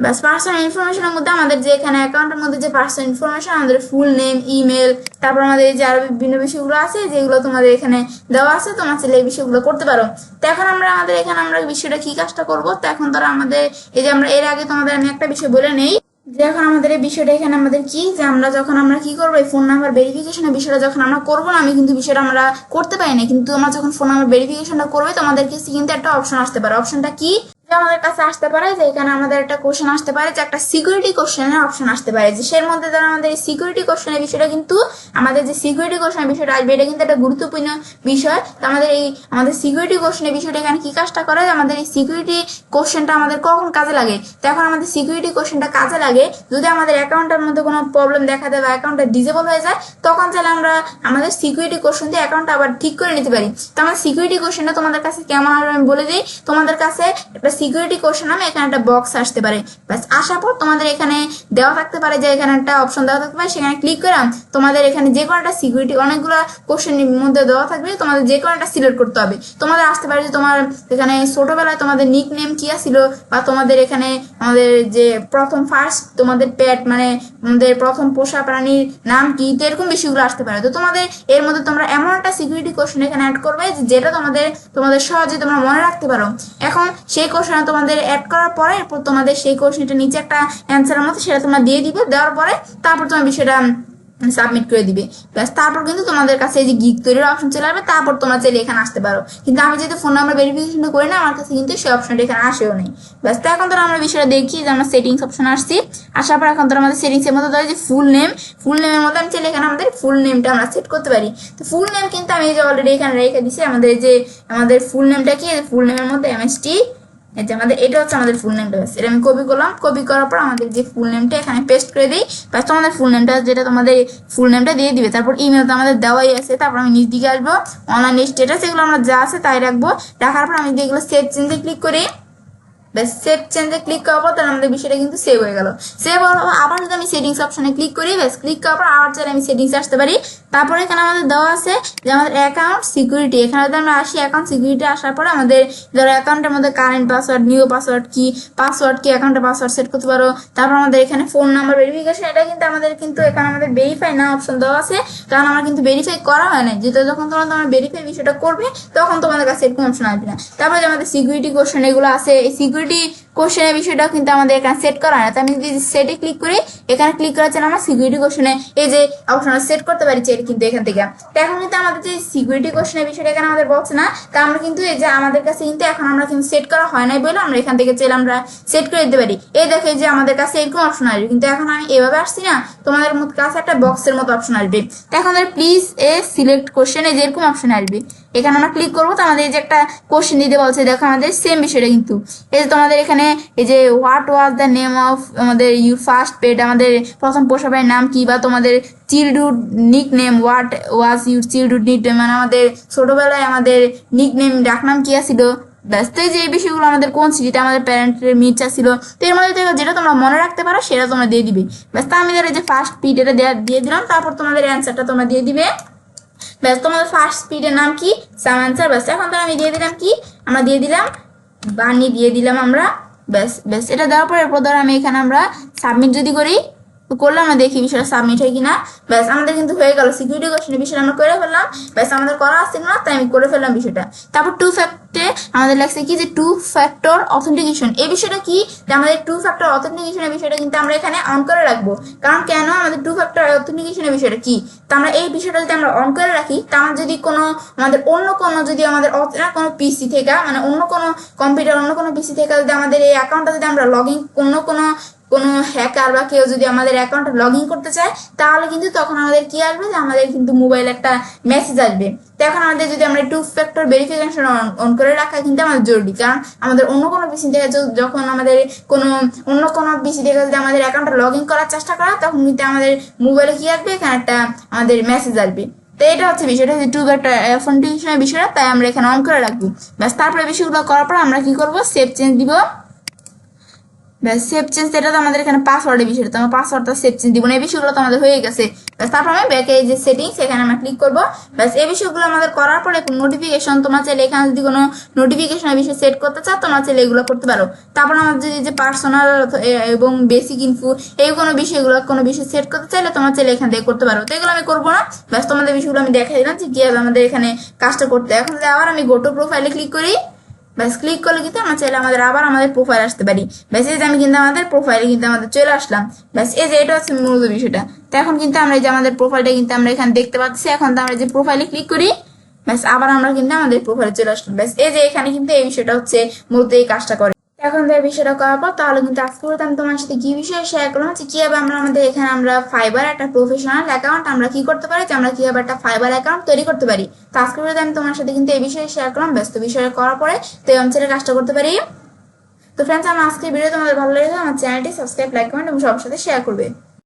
ব্যাস পার্সোনাল ইনফরমেশনের মধ্যে আমাদের যে এখানে অ্যাকাউন্টের মধ্যে যে পার্সোনাল ইনফরমেশন, আমাদের ফুল নেম, ইমেল, তারপর আমাদের যে আরো বিভিন্ন বিষয়গুলো আছে যেগুলো তোমাদের এখানে দেওয়া আছে, তোমরা চাইলে এই বিষয়গুলো করতে পারো। তো এখন আমরা বিষয়টা কি কাজটা করবো। তো এখন ধরো আমাদের এই যে আমরা এর আগে তোমাদের আমি একটা বিষয় বলে নেই, যে এখন আমাদের এই বিষয়টা এখানে আমাদের কি, যে আমরা কি করবো, এই ফোন নাম্বার ভেরিফিকেশনের বিষয়টা যখন আমরা করবো না, আমি কিন্তু বিষয়টা আমরা করতে পারি না, কিন্তু আমরা যখন ফোন নাম্বার ভেরিফিকেশনটা করবে তোমাদের কাছে কিন্তু একটা অপশন আসতে পারে। অপশনটা কি, আমাদের কাছে আসতে পারে যে এখানে আমাদের একটা কোশ্চেন আসতে পারে, যে একটা সিকিউরিটি কোশ্চেনের অপশন আসতে পারে, যে সের মধ্যে ধরো আমাদের এই সিকিউরিটি কোশ্চেনের বিষয়টা কিন্তু আমাদের যে সিকিউরিটি কোশ্চেনের বিষয়টা আসবে, এটা কিন্তু একটা গুরুত্বপূর্ণ বিষয়। তো আমাদের সিকিউরিটি কোশ্চেনের বিষয়টা এখানে কি কাজটা করে, আমাদের এই সিকিউরিটি কোশ্চেনটা আমাদের কখন কাজে লাগে। তো এখন আমাদের সিকিউরিটি কোশ্চেনটা কাজে লাগে যদি আমাদের অ্যাকাউন্টের মধ্যে কোনো প্রবলেম দেখা দেয় বা অ্যাকাউন্টটা ডিজেবল হয়ে যায়, তখন চাইলে আমরা আমাদের সিকিউরিটি কোশ্চেন দিয়ে অ্যাকাউন্টটা আবার ঠিক করে নিতে পারি। তো আমার সিকিউরিটি কোশ্চেনটা তোমাদের কাছে কেমন হবে আমি বলে দিই। তোমাদের কাছে একটা সিকিউরিটি কোশ্চেন নামে এখানে একটা বক্স আসতে পারে। ব্যাস আসার পর তোমাদের এখানে দেওয়া থাকতে পারে, যে এখানে একটা অপশন দেওয়া থাকতে পারে, সেখানে ক্লিক করাম তোমাদের এখানে যে কোনো একটা সিকিউরিটি অনেকগুলো কোশ্চেনের মধ্যে দেওয়া থাকবে, তোমাদের যে কোনো একটা সিলেক্ট করতে হবে। তোমাদের আসতে পারে যে তোমার এখানে ছোটবেলায় তোমাদের নিক নেম কি ছিল, বা তোমাদের এখানে আমাদের যে প্রথম ফার্স্ট তোমাদের পেট মানে আমাদের প্রথম পোষা প্রাণীর নাম কি, তো এরকম বিষয়গুলো আসতে পারে। তো তোমাদের এর মধ্যে তোমরা এমন একটা সিকিউরিটি কোশ্চেন এখানে অ্যাড করবে যেটা তোমাদের সহজে তোমরা মনে রাখতে পারো। এখন সেই কোশ্চেন তোমাদের অ্যাড করার পরে এরপর তোমাদের সেই কোশ্চেনটা নিচে একটা অ্যান্সারের মতো সেটা তোমরা দিয়ে দিবে। দেওয়ার পরে তারপর তোমার বিষয়টা সাবমিট করে দিবে। ব্যাস তারপর কিন্তু তোমাদের কাছে এই যে গিগ তৈরির অপশন চলে আসবে, তারপর তোমরা চাইলে এখানে আসতে পারো। কিন্তু আমি যেহেতু ফোন নাম্বার ভেরিফিকেশন করি না, আমার কাছে কিন্তু সেই অপশনটা এখানে আসেও নেই। ব্যাস তো এখন তো আমরা বিষয়টা দেখি যে আমরা সেটিংস অপশন আসছি, আসার পর এখন তো আমাদের সেটিংস এর মধ্যে ধরে যে ফুল নেমের মধ্যে আমি চাইলে এখানে আমাদের ফুল নেমটা আমরা সেট করতে পারি। তো ফুল নেম কিন্তু আমি যে অলরেডি এখানে রেখে দিচ্ছি, আমাদের ফুল নেমটা কি, ফুল নেমের মধ্যে MST, আমাদের এটা হচ্ছে আমাদের ফুল নেমটা। এটা আমি কপি করলাম, কপি করার পর আমাদের যে ফুল নেমটা এখানে পেস্ট করে দিই। ব্যাস তোমাদের ফুল নেমটা যেটা তোমাদের ফুল নেমটা দিয়ে দিবে। তারপর ইমেল তো আমাদের দেওয়াই আছে। তারপর আমি নিচ দিকে আসবো, অনলাইন স্ট্যাটাস এগুলো আমরা যা আছে তাই রাখবো। রাখার পর আমি যেগুলো সেভ চেঞ্জে ক্লিক করি, ব্যাস সেভ চেঞ্জে ক্লিক করার পর তাহলে আমাদের বিষয়টা কিন্তু সেভ হয়ে গেল। সেভ হওয়ার আবার যদি আমি সেটিংস অপশনে ক্লিক করি, ব্যাস ক্লিক করার পর আবার চাইলে আমি সেটিংস আসতে পারি। তারপরে এখানে আমাদের দেওয়া আছে যে আমাদের অ্যাকাউন্ট সিকিউরিটি, এখানে যদি আমরা আসি অ্যাকাউন্ট সিকিউরিটি আসার পরে আমাদের ধরো অ্যাকাউন্টের মধ্যে কারেন্ট পাসওয়ার্ড, নিউ পাসওয়ার্ড কি, অ্যাকাউন্টের পাসওয়ার্ড সেট করতে পারো। তারপর আমাদের এখানে ফোন নাম্বার ভেরিফিকেশন, এটা কিন্তু এখানে আমাদের ভেরিফাই না অপশন দেওয়া আছে, কারণ আমার কিন্তু ভেরিফাই করা হয় না। যেটা যখন তোমার ভেরিফাই বিষয়টা করবে তখন তোমাদের কাছে এরকম অপশন আসবে না। তারপরে যে আমাদের সিকিউরিটি কোশ্চেন এগুলো আছে, এই সিকিউরিটি কোশ্চেনের বিষয়টাও কিন্তু আমাদের এখানে সেট করা হয় না। তো আমি যদি সেটে ক্লিক করি, এখানে ক্লিক করার জন্য আমার সিকিউরিটি কোশ্চেনে এই যে অপশনটা সেট করতে পারি কিন্তু এখান থেকে। তো এখন কিন্তু আমাদের যে সিকিউরিটি কোশ্চেনের বিষয়টা এখানে আমাদের বলছে না, তা আমরা কিন্তু এই যে আমাদের কাছে কিন্তু এখন আমরা কিন্তু সেট করা হয় নাই বলে আমরা এখান থেকে চাইলে আমরা সেট করে দিতে পারি। এই দেখো যে আমাদের কাছে এরকম অপশন আসবে, কিন্তু এখন আমি এভাবে আসছি না, তোমাদের কাছে একটা বক্সের মতো অপশন আসবে। তো এখন প্লিজ সিলেক্ট কোশ্চেন, এই যে এরকম অপশন আসবে, এখানে আমরা ক্লিক করবো। তো আমাদের এই যে একটা কোশ্চেন দিতে বলছে, দেখো আমাদের সেম বিষয়টা কিন্তু এই যে তোমাদের এখানে এখানে এই যে what was the name of আমাদের ইউর ফার্স্ট পেট, আমাদের প্রথম পোষা প্রাণীর নাম কি, বা তোমাদের childhood nickname, what was your childhood nickname, মানে আমাদের ছোটবেলায় আমাদের নিক নেম ডাকনাম কি ছিল। ব্যাস, তো যে এই বিষয়গুলো আমাদের কোন সিটিতে আমাদের প্যারেন্টের মির্চা ছিল, তো এর মধ্যে থেকে যেটা তোমরা মনে রাখতে পারো সেটা তোমরা দিয়ে দিবে। ব্যাস, তা আমি যে ফার্স্ট পিট এটা দিয়ে দিলাম, তারপর তোমাদের অ্যান্সারটা তোমরা দিয়ে দিবে। ব্যাস, তোমাদের ফার্স্ট স্পিডের নাম কি, সাম অ্যান্সার। ব্যাস, এখন তো আমি দিয়ে দিলাম কি, আমরা দিয়ে দিলাম বানি দিয়ে দিলাম আমরা। ব্যাস ব্যাস, এটা দেওয়ার পর এরপর ধর আমি এখানে আমরা সাবমিট যদি করি, তো করলাম না, দেখি বিষয়টা সাবমিট হয় কিনা। ব্যাস, আমাদের কিন্তু হয়ে গেল সিকিউরিটি কোশ্চেনের বিষয়টা আমরা করে ফেললাম। ব্যাস, আমাদের করা আসছিল না, তাই আমি করে ফেললাম বিষয়টা। তারপর টু ফ্যাক্টরে আমাদের লাগছে কি যে টু ফ্যাক্টর অথেন্টিকেশন। এই বিষয়টা কি যে আমাদের টু ফ্যাক্টর অথেন্টিকেশনের বিষয়টা কিন্তু আমরা এখানে অন করে রাখবো। কারণ কেন, আমাদের টু ফ্যাক্টর অথেন্টিকেশনের বিষয়টা কি, তা আমরা এই বিষয়টা যদি আমরা অন করে রাখি, তা আমরা যদি কোনো আমাদের অন্য কোনো যদি আমাদের অচেনা কোনো পিসি থেকে, মানে অন্য কোনো কম্পিউটার অন্য কোনো পিসি থেকে যদি আমাদের এই অ্যাকাউন্টটা যদি আমরা লগ ইন কোনো হ্যাকার বা কেউ যদি আমাদের অ্যাকাউন্টে লগ ইন করতে চায়, তাহলে কিন্তু তখন আমাদের কি আসবে যে আমাদের কিন্তু মোবাইলে একটা মেসেজ আসবে। তো এখন আমাদের যদি আমরা টু ফ্যাক্টর ভেরিফিকেশন অন করে রাখা কিন্তু আমাদের জরুরি। কারণ আমাদের অন্য কোনো পিসি থেকে যখন আমাদের অন্য কোনো পিসি থেকে যদি আমাদের অ্যাকাউন্টে লগ ইন করার চেষ্টা করা, তখন কিন্তু আমাদের মোবাইলে কি আসবে, এখানে একটা আমাদের মেসেজ আসবে। তো এটা হচ্ছে বিষয়টা, হচ্ছে টু ফ্যাক্টর অথেন্টিকেশনের বিষয়টা, তাই আমরা এখানে অন করে রাখবো। ব্যাস, তারপরে বিষয়গুলো করার পর আমরা কি করবো, সেভ চেঞ্জ দিব। ব্যাস, সেভ চেঞ্জ, এটা তো আমাদের এখানে পাসওয়ার্ডের বিষয়টা, তো আমরা পাসওয়ার্ডটা সেভ চেঞ্জ দিব না, এই বিষয়গুলো তো আমাদের হয়ে গেছে। ব্যাস, তারপর আমি ব্যাকে এই যে সেটিংস, এখানে আমরা ক্লিক করবো। ব্যাস, এই বিষয়গুলো আমাদের করার পরে নোটিফিকেশন, তোমরা চাইলে এখানে যদি কোনো নোটিফিকেশনের বিষয় সেট করতে চাও, তোমরা চাইলে এগুলো করতে পারো। তারপর আমাদের যদি যে পার্সোনাল এবং বেসিক ইনফো এই কোনো বিষয় সেট করতে চাইলে তোমরা চাইলে এখান থেকে করতে পারো। তো এগুলো আমি করবো না। ব্যাস, তোমাদের বিষয়গুলো আমি দেখাই দিলাম যে কিভাবে আমাদের এখানে কাজটা করতে। এখন যদি আবার আমি গোটো প্রোফাইলে ক্লিক করি, ব্যাস, ক্লিক করলে কিন্তু আমরা চাইলে আবার আমাদের প্রোফাইল আসতে পারি। ব্যাস, এই যে আমি কিন্তু আমাদের প্রোফাইলে কিন্তু আমাদের চলে আসলাম। ব্যাস, এই যে এটা হচ্ছে মূলত বিষয়টা। তো এখন কিন্তু আমরা এই যে আমাদের প্রোফাইলটা কিন্তু আমরা এখানে দেখতে পাচ্ছি। এখন তো আমরা যে প্রোফাইলে ক্লিক করি, ব্যাস, আবার আমরা কিন্তু আমাদের প্রোফাইলে চলে আসলাম। ব্যাস, এই যে এখানে কিন্তু এই বিষয়টা হচ্ছে মূলত এই কাজটা করে। এখন তো এই বিষয়টা করার পর তাহলে কিন্তু আজকে আমি তোমার সাথে কি বিষয়ে শেয়ার করলাম, হচ্ছে কিভাবে আমরা আমাদের এখানে আমরা ফাইবার একটা প্রফেশনাল অ্যাকাউন্ট আমরা কি করতে পারি, যে আমরা কিভাবে একটা ফাইবার অ্যাকাউন্ট তৈরি করতে পারি। তো আজকে আমি তোমার সাথে কিন্তু এই বিষয়ে শেয়ার করলাম। ব্যস্ত বিষয়ে করার পরে তো এই অঞ্চলে কাজটা করতে পারি। তো ফ্রেন্ডস, আমার আজকের ভিডিও তোমাদের ভালো লেগেছে, আমার চ্যানেলটি সাবস্ক্রাইব, লাইক, কমেন্ট এবং সবার সাথে শেয়ার করবে।